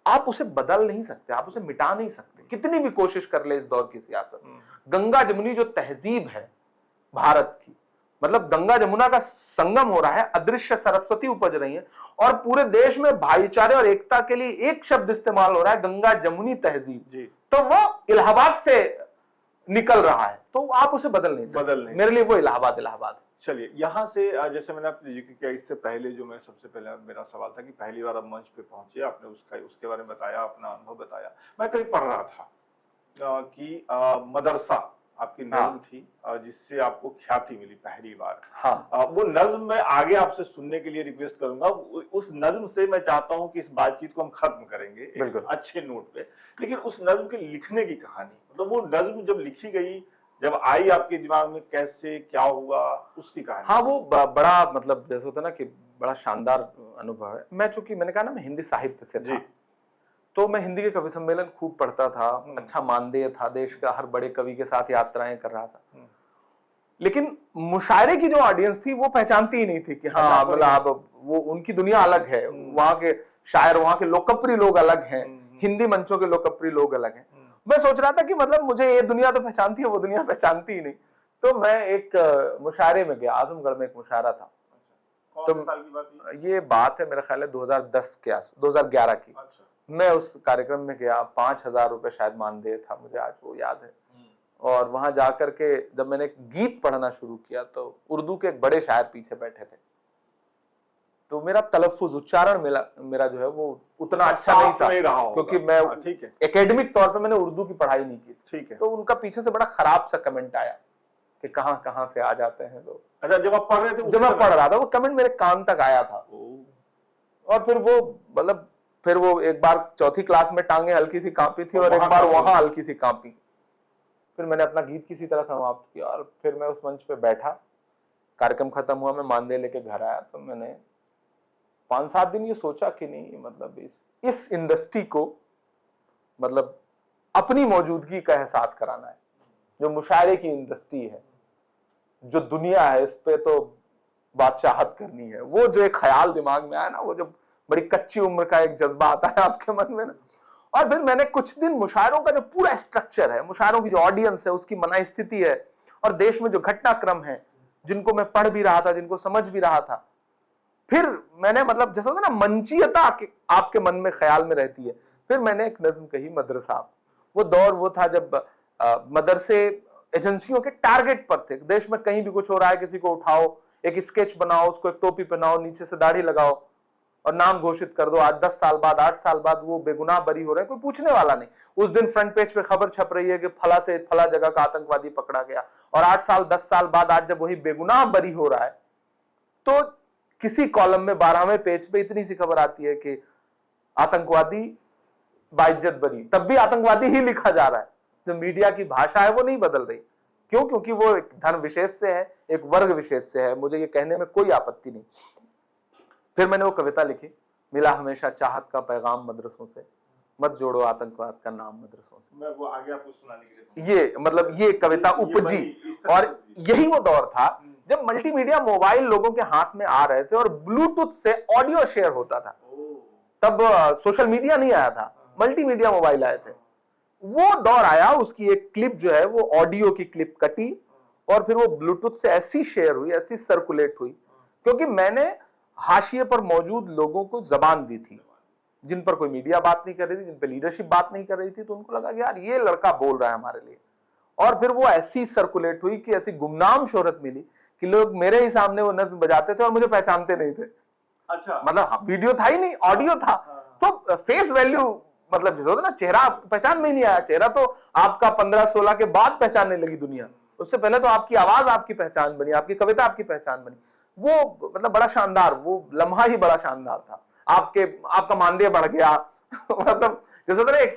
आप उसे बदल नहीं सकते, आप उसे मिटा नहीं सकते, कितनी भी कोशिश कर ले इस दौर की सियासत। गंगा जमुनी जो तहजीब है भारत की, मतलब गंगा जमुना का संगम हो रहा है, अदृश्य सरस्वती उपज रही है, और पूरे देश में भाईचारे और एकता के लिए एक शब्द इस्तेमाल हो रहा है, गंगा जमुनी तहजीब। तो वो इलाहाबाद से निकल रहा है, तो आप उसे बदल नहीं सकते। मेरे लिए वो इलाहाबाद इलाहाबाद। चलिए, यहाँ से जैसे मैंने आपने जिक्र किया, इससे पहले जो मैं सबसे पहले मेरा सवाल था कि पहली बार आप मंच पे पहुंचे, आपने उसके बारे में बताया, अपना अनुभव बताया। मैं कहीं पढ़ रहा था कि मदरसा आपकी नज्म थी जिससे आपको ख्याति मिली पहली बार। हाँ। वो नज्म मैं आगे आपसे सुनने के लिए रिक्वेस्ट करूंगा। उस नज्म से मैं चाहता हूं कि इस बातचीत को हम खत्म करेंगे एक अच्छे नोट पे, लेकिन उस नज्म के लिखने की कहानी, मतलब वो नज्म जब लिखी गई, जब आई आपके दिमाग में, कैसे क्या हुआ, उसकी कहानी। हाँ, वो बड़ा, मतलब जैसे होता है ना कि बड़ा शानदार अनुभव है। मैं चूंकि मैंने कहा ना मैं हिंदी साहित्य से था, तो मैं हिंदी के कवि सम्मेलन खूब पढ़ता था, अच्छा मानदेय था, देश का हर बड़े कवि के साथ यात्राएं कर रहा था। लेकिन मुशायरे की जो ऑडियंस थी वो पहचानती ही नहीं थी कि हाँ, मतलब वो उनकी दुनिया अलग है, वहां के शायर, वहां के लोकप्रिय लोग अलग हैं, हिंदी मंचों के लोकप्रिय लोग अलग हैं। मैं सोच रहा था कि मतलब मुझे ये दुनिया तो पहचानती है, वो दुनिया पहचानती ही नहीं। तो मैं एक मुशायरे में गया, आजमगढ़ में एक मुशायरा था। तो ये बात है मेरा ख्याल है 2010 के आस 2011 की। मैं उस कार्यक्रम में गया, 5,000 रुपए शायद मानदेय था, मुझे आज वो याद है। और वहां जाकर के जब मैंने गीत पढ़ना शुरू किया तो उर्दू के एक बड़े शायर पीछे बैठे थे, तो मेरा तलफ्फुज, उच्चारण मेरा जो है वो उतना अच्छा नहीं था, क्योंकि मैं एकेडमिक तौर पे मैंने उर्दू की पढ़ाई नहीं की। ठीक है। तो उनका पीछे से बड़ा खराब सा कमेंट आया कि कहां से आ जाते हैं लोग। अच्छा, जब आप पढ़ रहे थे? जब मैं पढ़ रहा था वो कमेंट मेरे कान तक आया था। और फिर वो, मतलब फिर वो एक बार चौथी क्लास में टांगे हल्की सी कांपी थी और एक बार वहां हल्की सी कांपी। फिर मैंने अपना गीत किसी तरह समाप्त किया और फिर मैं उस मंच पे बैठा। कार्यक्रम खत्म हुआ, मैं मानदेय लेके घर आया, तो मैंने 5-7 दिन ये सोचा कि नहीं, मतलब इस इंडस्ट्री को मतलब अपनी मौजूदगी का एहसास कराना है। जो मुशायरे की इंडस्ट्री है, जो दुनिया है, इस पे तो बादशाहत करनी है। वो जो एक ख्याल दिमाग में आया ना, वो जो बड़ी कच्ची उम्र का एक जज्बा आता है आपके मन में ना। और फिर मैंने कुछ दिन मुशायरों का जो पूरा स्ट्रक्चर है, मुशायरों की जो ऑडियंस है, उसकी मना स्थिति है, और देश में जो घटनाक्रम है, जिनको मैं पढ़ भी रहा था, जिनको समझ भी रहा था, फिर मैंने, मतलब जैसा होता ना मंचीयता आपके मन में ख्याल में रहती है, फिर मैंने एक नज्म कही, मदरसा। वो दौर वो था जब मदरसे एजेंसियों के टारगेट पर थे। देश में कहीं भी कुछ हो रहा है, किसी को उठाओ, एक स्केच बनाओ, उसको एक टोपी पहनाओ, नीचे से दाढ़ी लगाओ, और नाम घोषित कर दो, आज 10 साल बाद 8 साल बाद वो बेगुनाह बरी हो रहे हैं, कोई पूछने वाला नहीं। उस दिन फ्रंट पेज पे खबर छप रही है कि फला से फला जगह का आतंकवादी पकड़ा गया, और 8 साल 10 साल बाद आज जब वही बेगुनाह बरी हो रहा है तो किसी कॉलम में 12वें पेज पे इतनी सी खबर आती है कि आतंकवादी बाइज्जत बरी, तब भी आतंकवादी ही लिखा जा रहा है। जो मीडिया की भाषा है वो नहीं बदल रही। क्यों? क्योंकि वो एक धर्म विशेष से है, एक वर्ग विशेष से है। मुझे ये कहने में कोई आपत्ति नहीं। फिर मैंने वो कविता लिखी, मिला हमेशा चाहत का पैगाम मदरसों से, मत जोड़ो आतंकवाद का नाम मदरसों से। मैं वो आगे आपको सुनाने के ये ये कविता उपजी, और यही वो दौर था जब मल्टीमीडिया मोबाइल लोगों के हाथ में आ रहे थे और ब्लूटूथ से ऑडियो शेयर होता था। तब सोशल मीडिया नहीं आया था, मल्टीमीडिया मोबाइल आए थे। वो दौर आया, उसकी एक क्लिप जो है वो ऑडियो की क्लिप कटी और फिर वो ब्लूटूथ से ऐसी शेयर हुई, ऐसी सर्कुलेट हुई, क्योंकि मैंने हाशिए पर मौजूद लोगों को जबान दी थी, जिन पर कोई मीडिया बात नहीं कर रही थी, जिन पर लीडरशिप बात नहीं कर रही थी। तो उनको लगा कि यार ये लड़का बोल रहा है हमारे लिए, और फिर वो ऐसी सर्कुलेट हुई कि ऐसी गुमनाम शोहरत मिली कि लोग मेरे ही सामने वो नज्म बजाते थे और मुझे पहचानते नहीं थे। अच्छा, मतलब वीडियो था ही नहीं, ऑडियो था। तो फेस वैल्यू, मतलब जैसे होता ना, चेहरा पहचान में ही नहीं आया। चेहरा तो आपका 15-16 के बाद पहचानने लगी दुनिया, उससे पहले तो आपकी आवाज आपकी पहचान बनी, आपकी कविता आपकी पहचान बनी। वो मतलब बड़ा शानदार, वो लम्हा ही बड़ा शानदार था। आपका मानदेय बढ़ गया मतलब जैसे होता है एक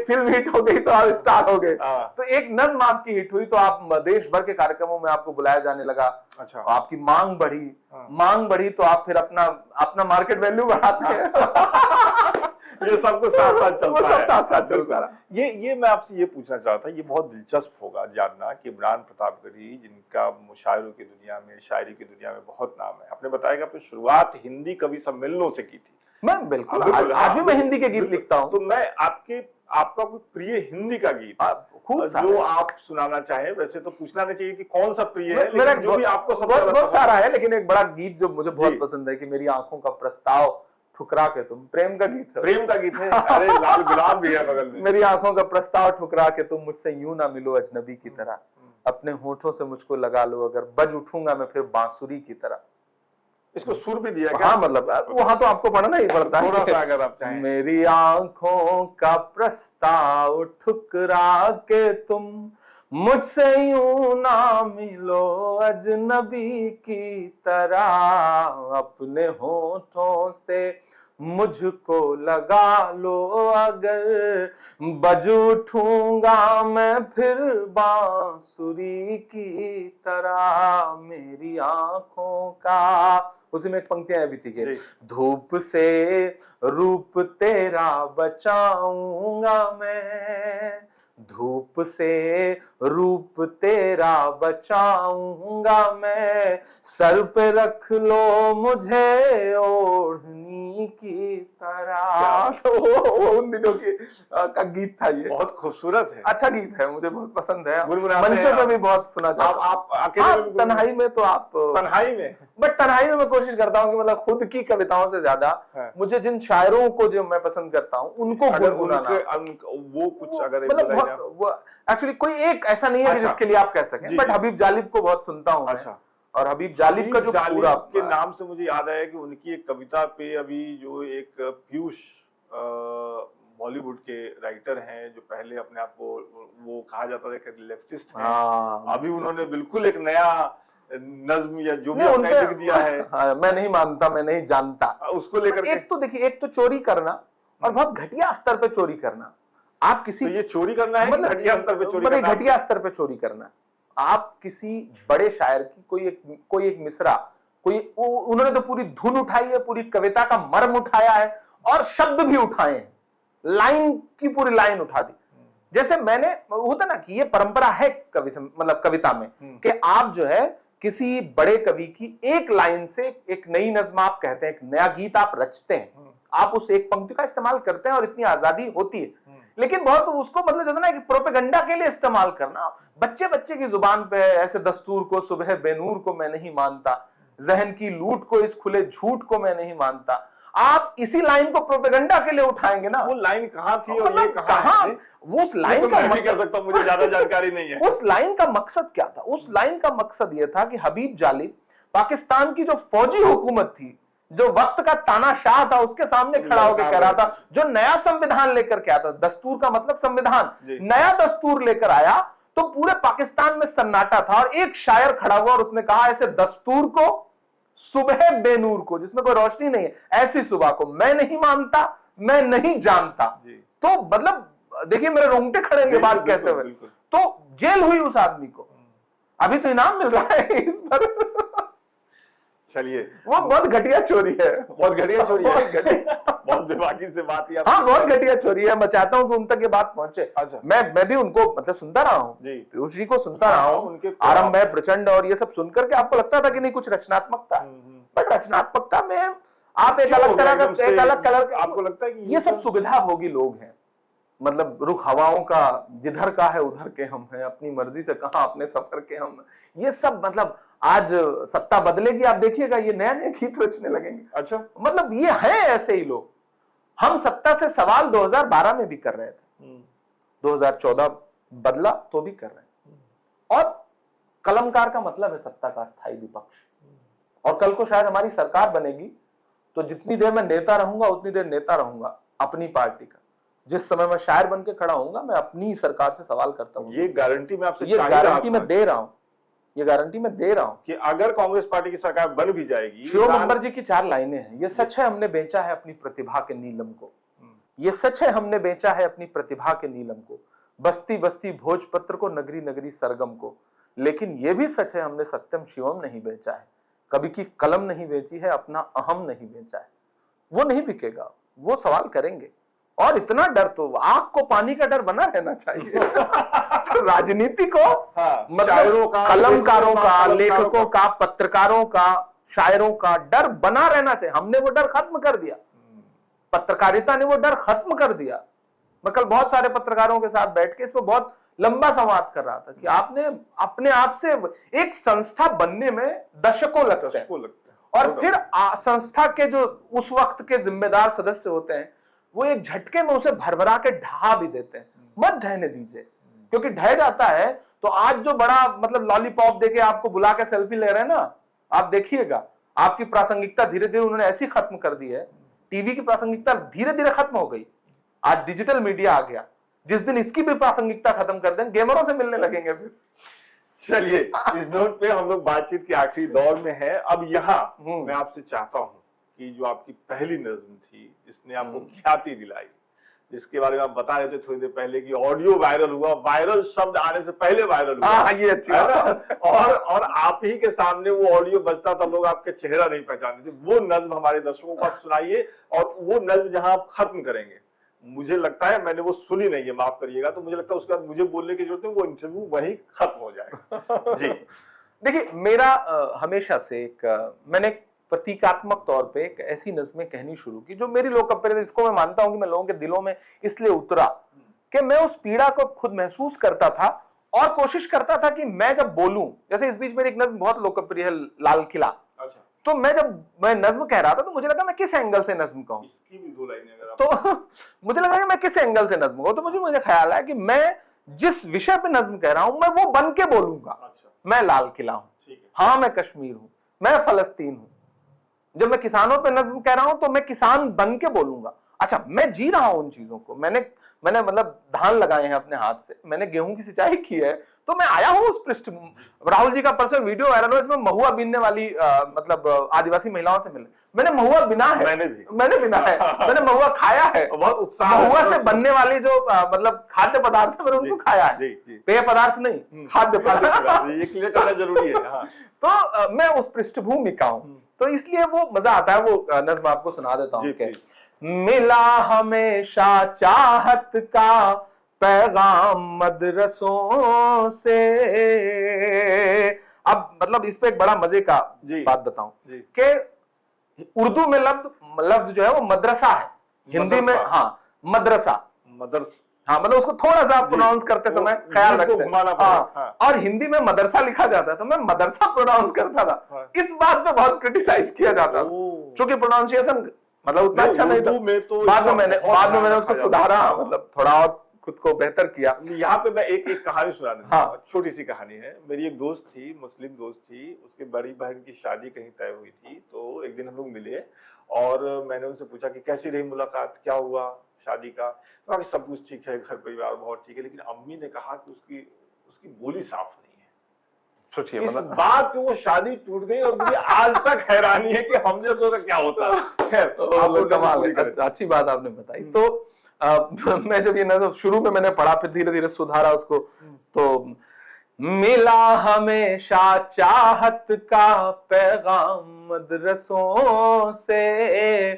फिल्म हिट हो गई तो आप स्टार हो गए, तो एक नज्म आपकी हिट हुई तो आप देश भर के कार्यक्रमों में आपको बुलाया जाने लगा। अच्छा, आपकी मांग बढ़ी तो आप फिर अपना मार्केट वैल्यू बढ़ाते हैं ये सब कुछ साथ साथ चलता रहा। ये मैं आपसे ये पूछना चाहता, ये बहुत दिलचस्प होगा जानना कि इमरान प्रतापगढ़ी, जिनका मुशायरों की दुनिया में, शायरी की दुनिया में बहुत नाम है, आपने बताया कि आपने शुरुआत हिंदी कवि सम्मेलनों से की थी। मैं बिल्कुल आज भी मैं हिंदी के गीत लिखता हूँ। तो मैं आपका कोई प्रिय हिंदी का गीत जो आप सुनाना चाहे, वैसे तो पूछना नहीं चाहिए कि कौन सा प्रिय है, मेरा जो भी आपको बहुत सारा है, लेकिन एक बड़ा गीत जो मुझे बहुत पसंद है कि मेरी आंखों का प्रस्ताव ठुकरा के तुम, प्रेम का गीत है। अरे लाल गुलाब भी है बगल में। मेरी आंखों का प्रस्ताव ठुकरा के तुम मुझसे यूं ना मिलो अजनबी की तरह, अपने होठों से मुझको लगा लो, अगर बज उठूंगा मैं फिर बांसुरी की तरह। इसको सुर भी दिया क्या? हाँ, मतलब वहां तो आपको पढ़ना ही पड़ता है, थोड़ा सा अगर आप चाहें। मेरी आंखों का प्रस्ताव ठुकरा के तुम मुझसे यूं ना मिलो अजनबी की तरह, अपने होठों से मुझको लगा लो, अगर बज उठूंगा मैं फिर बांसुरी की तरह, मेरी आंखों का। उसी में एक पंक्तियां भी थी कि धूप से रूप तेरा बचाऊंगा मैं, धूप से रूप तेरा बचाऊंगा मैं, सर पे रख लो मुझे ओढ़नी की तरह। तो वो उन दिनों का गीत था। ये बहुत खूबसूरत है, अच्छा गीत है, मुझे बहुत पसंद है। गुनगुनाते मंचों पे भी बहुत सुना जाता है। आप अकेले तन्हाई में तो आप तन्हाई में, बट तन्हाई में मैं कोशिश करता हूँ कि मतलब खुद की कविताओं से ज्यादा मुझे जिन शायरों को जो मैं पसंद करता हूँ उनको गुनगुनाना, वो कुछ अगर मतलब एक्चुअली कोई एक ऐसा नहीं है कि जिसके लिए आप कह सकें, बट हबीब जालिब को बहुत सुनता हूँ। अच्छा, और हबीब जालिब का जो पूरा के नाम से मुझे याद आया कि उनकी एक कविता पे अभी जो एक पीयूष बॉलीवुड के राइटर हैं, जो पहले अपने आप को वो कहा जाता था कि लेफ्टिस्ट हैं, अभी उन्होंने बिल्कुल एक नया नज्म या जो भी आपने लिख दिया है। मैं नहीं मानता, मैं नहीं जानता उसको लेकर। एक तो देखिए, एक तो चोरी करना और बहुत घटिया स्तर पे चोरी करना। आप किसी तो ये चोरी करना है, मतलब घटिया स्तर पे चोरी करना, घटिया स्तर पे चोरी करना। आप किसी बड़े शायर की कोई एक मिसरा, उन्होंने तो पूरी धुन उठाई है, पूरी कविता का मर्म उठाया है और शब्द भी उठाए हैं, लाइन की पूरी लाइन उठा दी। जैसे मैंने, होता ना कि ये परंपरा है मतलब कविता में कि आप जो है किसी बड़े कवि की एक लाइन से एक नई नज्म आप कहते हैं, एक नया गीत आप रचते हैं, आप उस एक पंक्ति का इस्तेमाल करते हैं और इतनी आजादी होती है। लेकिन बहुत उसको मतलब जैसे ना कि प्रोपेगेंडा के लिए इस्तेमाल करना, बच्चे की जुबान पे ऐसे दस्तूर को सुबह बेनूर को मैं नहीं मानता, जहन की लूट को इस खुले झूठ को मैं नहीं मानता। आप इसी लाइन को प्रोपेगेंडा के लिए उठाएंगे ना। वो लाइन कहाँ थी और ये कहाँ, वो उस लाइन का मैं कह सकता हूं, मुझे ज्यादा जानकारी नहीं है। उस लाइन का मकसद क्या था? उस लाइन का मकसद यह था कि हबीब जालिब पाकिस्तान की जो फौजी हुकूमत थी, जो वक्त का तानाशाह था उसके सामने खड़ा होकर कह रहा था, जो नया संविधान लेकर के आया था, दस्तूर का मतलब संविधान, नया दस्तूर लेकर आया तो पूरे पाकिस्तान में सन्नाटा था और एक शायर खड़ा हुआ और उसने कहा ऐसे दस्तूर को, सुबह बेनूर को, जिसमें कोई रोशनी नहीं है, ऐसी सुबह को मैं नहीं मानता, मैं नहीं जानता। तो मतलब देखिए मेरे रोंगटे खड़े हैं ये बात कहते हुए। तो जेल हुई उस आदमी को, अभी तो इनाम मिल रहा है इस पर। चलिए, वो बहुत घटिया चोरी है, बहुत घटिया चोरी है, बहुत घटिया, बहुत दिमागी से बात ही। हाँ बहुत घटिया चोरी है। मैं चाहता हूँ कि उन तक ये बात पहुंचे। अच्छा। मैं भी उनको मतलब सुनता रहा हूँ, पीयूष जी को सुनता रहा हूँ, उनके आरंभ है प्रचंड और ये सब सुनकर के आपको लगता था कि नहीं कुछ रचनात्मकता, बट रचनात्मकता में आप एक अलग तरह का, एक अलग कलर, आपको लगता है कि ये सब सुविधा भोगी लोग हैं, मतलब रुख हवाओं का, जिधर का है उधर के हम हैं, अपनी मर्जी से कहां अपने सफर के हम, ये सब मतलब आज सत्ता बदलेगी आप देखिएगा ये नया नया गीत रचने लगेंगे। अच्छा, मतलब ये है ऐसे ही लोग। हम सत्ता से सवाल 2012 में भी कर रहे थे, 2014 बदला तो भी कर रहे हैं। और कलमकार का मतलब है सत्ता का स्थायी विपक्ष। और कल को शायद हमारी सरकार बनेगी तो जितनी देर मैं नेता रहूंगा उतनी देर नेता रहूंगा अपनी पार्टी का। जिस समय मैं शायर बन के खड़ा होऊंगा मैं अपनी सरकार से सवाल करता हूँ। ये गारंटी मैं आपसे, ये गारंटी मैं दे रहा हूँ, ये गारंटी मैं दे रहा हूं कि अगर कांग्रेस पार्टी की सरकार बन भी जाएगी। शिवम अंबर जी की 4 लाइनें हैं, ये सच है हमने बेचा है अपनी प्रतिभा के नीलम को, ये सच है हमने बेचा है अपनी प्रतिभा के नीलम को, बस्ती बस्ती भोजपत्र को, नगरी नगरी सरगम को, लेकिन ये भी सच है हमने सत्यम शिवम नहीं बेचा है, कभी की कलम नहीं बेची है, अपना अहम नहीं बेचा है। वो नहीं बिकेगा, वो सवाल करेंगे। और इतना डर तो, आग को पानी का डर बना रहना चाहिए। राजनीति को, मतलब कलमकारों का, लेखकों का, पत्रकारों का, शायरों का डर बना रहना चाहिए। हमने वो डर खत्म कर दिया, पत्रकारिता ने वो डर खत्म कर दिया। मैं कल बहुत सारे पत्रकारों के साथ बैठ के इस पर बहुत लंबा संवाद कर रहा था कि आपने अपने आप से, एक संस्था बनने में दशकों लगते हैं, और फिर संस्था के जो उस वक्त के जिम्मेदार सदस्य होते हैं वो एक झटके में उसे भरभरा के ढहा भी देते हैं। मत ढहने दीजिए, क्योंकि ढह जाता है तो आज जो बड़ा मतलब लॉलीपॉप देके आपको बुला के सेल्फी ले रहे हैं ना, आप देखिएगा आपकी प्रासंगिकता धीरे धीरे उन्होंने ऐसी खत्म कर दी है। टीवी की प्रासंगिकता धीरे धीरे खत्म हो गई, आज डिजिटल मीडिया आ गया। जिस दिन इसकी भी प्रासंगिकता खत्म कर दें, गेमरों से मिलने लगेंगे फिर। चलिए, इस नोट पे हम लोग बातचीत के आखिरी दौर में है। अब यहाँ मैं आपसे चाहता हूँ कि जो आपकी पहली नज्म थी, जिसने आपको ख्याति दिलाई, जिसके बारे में आप बता रहे थे थोड़ी देर पहले कि ऑडियो वायरल हुआ, वायरल शब्द आने से पहले वायरल हुआ। ये अच्छी बात है। और आप ही के सामने वो ऑडियो बजता था, लोग आपके चेहरा नहीं पहचानते थे। वो नज्म हमारे दर्शकों को आप सुनाइए, और वो नज्म जहां आप खत्म करेंगे, मुझे लगता है, मैंने वो सुनी नहीं है, माफ करिएगा, तो मुझे लगता है उसके बाद मुझे बोलने की जरूरत है, वो इंटरव्यू वहीं खत्म हो जाएगा। जी देखिए, मेरा हमेशा से मैंने प्रतीकात्मक तौर पे एक ऐसी नज़्में कहनी शुरू की जो मेरी लोकप्रियता, इसको मैं मानता हूं कि मैं लोगों के दिलों में इसलिए उतरा कि मैं उस पीड़ा को खुद महसूस करता था और कोशिश करता था कि मैं जब बोलूं, जैसे इस बीच मेरी एक नज्म बहुत लोकप्रिय है, लाल किला। अच्छा। तो मैं नज्म कह रहा था तो मुझे लगा मैं किस एंगल से नज्म कहूं, इसकी भी 2 लाइनें अगर तो मुझे लगा कि मैं किस एंगल से नज्म कहूं, तो मुझे ख्याल आया कि मैं जिस विषय पे नज्म कह रहा हूं मैं वो बन के बोलूंगा। अच्छा। मैं लाल किला हूं, हाँ मैं कश्मीर हूं, मैं फलस्तीन हूं। जब मैं किसानों पे नज्म कह रहा हूं तो मैं किसान बन के बोलूंगा। अच्छा, मैं जी रहा हूं उन चीजों को, मैंने मतलब धान लगाए हैं अपने हाथ से, मैंने गेहूं की सिंचाई की है, तो मैं आया हूं उस पृष्ठभूमि। राहुल जी का परसों वीडियो वायरल हुआ, इसमें महुआ बीनने वाली मतलब आदिवासी महिलाओं से मिले। मैंने महुआ बिना है, मैंने बिना है, मैंने महुआ खाया है, बहुत उत्साह। महुआ से बनने वाली जो मतलब खाद्य पदार्थ है मैंने उनको खाया है, पेय पदार्थ नहीं, खाद्य पदार्थ, ये क्लियर करना जरूरी है। तो मैं उस पृष्ठभूमि का हूं, तो इसलिए वो मजा आता है। वो नज्म आपको सुना देता हूं कि मिला हमेशा चाहत का पैगाम मदरसों से। अब मतलब इस पे एक बड़ा मजे का बात बताऊं कि उर्दू में लफ्ज जो है वो मदरसा है, हिंदी में हाँ मदरसा, हाँ मतलब उसको थोड़ा सा प्रोनाउंस करते समय ख्याल रखते हैं। और हिंदी में मदरसा लिखा जाता है तो मैं मदरसा प्रोनाउंस करता था। इस बात पे बहुत क्रिटिसाइज किया जाता था क्योंकि प्रोनाउंसिएशन मतलब उतना अच्छा नहीं था। बाद में मैंने उसको सुधारा, मतलब थोड़ा और खुद को बेहतर किया। यहाँ पे मैं एक कहानी सुना देता हूँ। हाँ। छोटी सी कहानी है। मेरी एक दोस्त थी, मुस्लिम दोस्त थी, उसकी बड़ी बहन की शादी कहीं तय हुई थी। तो एक दिन हम लोग मिले और मैंने उनसे पूछा कि कैसी रही मुलाकात, क्या हुआ शादी का। कहा कि सब कुछ ठीक है, घर परिवार बहुत ठीक है, लेकिन अम्मी ने कहा कि उसकी उसकी बोली साफ नहीं है। सोचिए, इस मतलब बात पे वो शादी टूट गई और मुझे आज तक हैरानी है कि हमने सोचा क्या होता। खैर, आप लोग कमाल पूरी है, करें। अच्छी बात आपने बताई। तो मैं जब ये नज़म शुरू में मैंने पढ़ा, फिर धीरे धीरे सुधारा उसको, तो मिला हमेशा चाहत का पैगाम मदरसों से,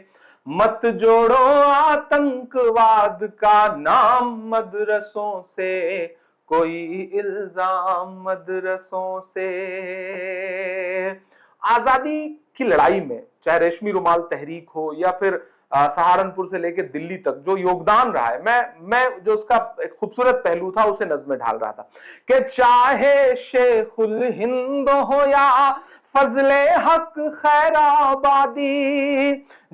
मत जोड़ो आतंकवाद का नाम मदरसों से, कोई इल्जाम मदरसों से। आजादी की लड़ाई में चाहे रेशमी रुमाल तहरीक हो या फिर सहारनपुर से लेकर दिल्ली तक जो योगदान रहा है, मैं जो उसका एक खूबसूरत पहलू था उसे नज़्म में ढाल रहा था कि चाहे शेखुल हिंद हो या फजले हक खैराबादी,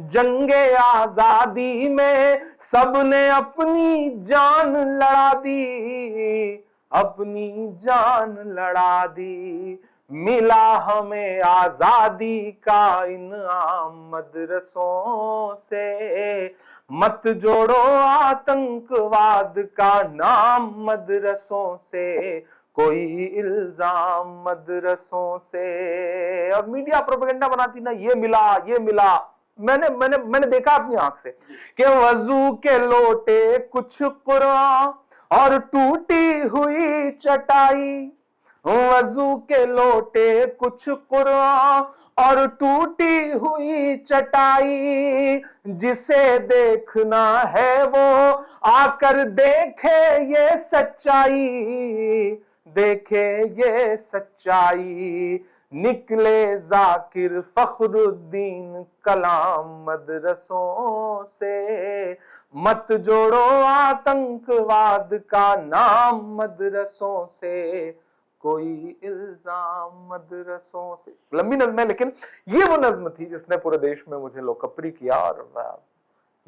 जंगे आजादी में सबने अपनी जान लड़ा दी, अपनी जान लड़ा दी। मिला हमें आजादी का इनाम मदरसों से, मत जोड़ो आतंकवाद का नाम मदरसों से, कोई इल्जाम मदरसों से। और मीडिया प्रोपेगेंडा बनाती ना, ये मिला ये मिला। मैंने देखा अपनी आंख से कि वजू के लोटे कुछ कुरान और टूटी हुई चटाई, वजू के लोटे कुछ कुरान और टूटी हुई चटाई, जिसे देखना है वो आकर देखे ये सच्चाई, देखे ये सच्चाई। निकले जाकिर फखरुद्दीन कलाम मदरसों से, मत जोड़ो आतंकवाद का नाम मदरसों से, कोई इल्जाम मदरसों से। लंबी नज्म है, लेकिन ये वो नज्म थी जिसने पूरे देश में मुझे लोकप्रिय किया, और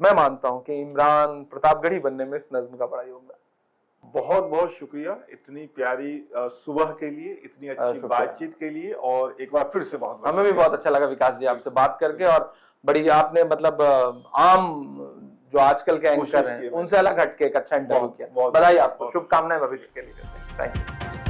मैं मानता हूं कि इमरान प्रतापगढ़ी बनने में इस नज्म का बड़ा योगदान। बहुत बहुत शुक्रिया इतनी प्यारी सुबह के लिए, इतनी अच्छी बातचीत के लिए, और एक बार फिर से बहुत हमें भी बहुत अच्छा लगा विकास जी आपसे बात करके, और बड़ी आपने मतलब आम जो आजकल के एंकर हैं उनसे अलग हटके एक अच्छा इंटरव्यू किया। बधाई आपको, शुभकामनाएं भविष्य के लिए। Thank you.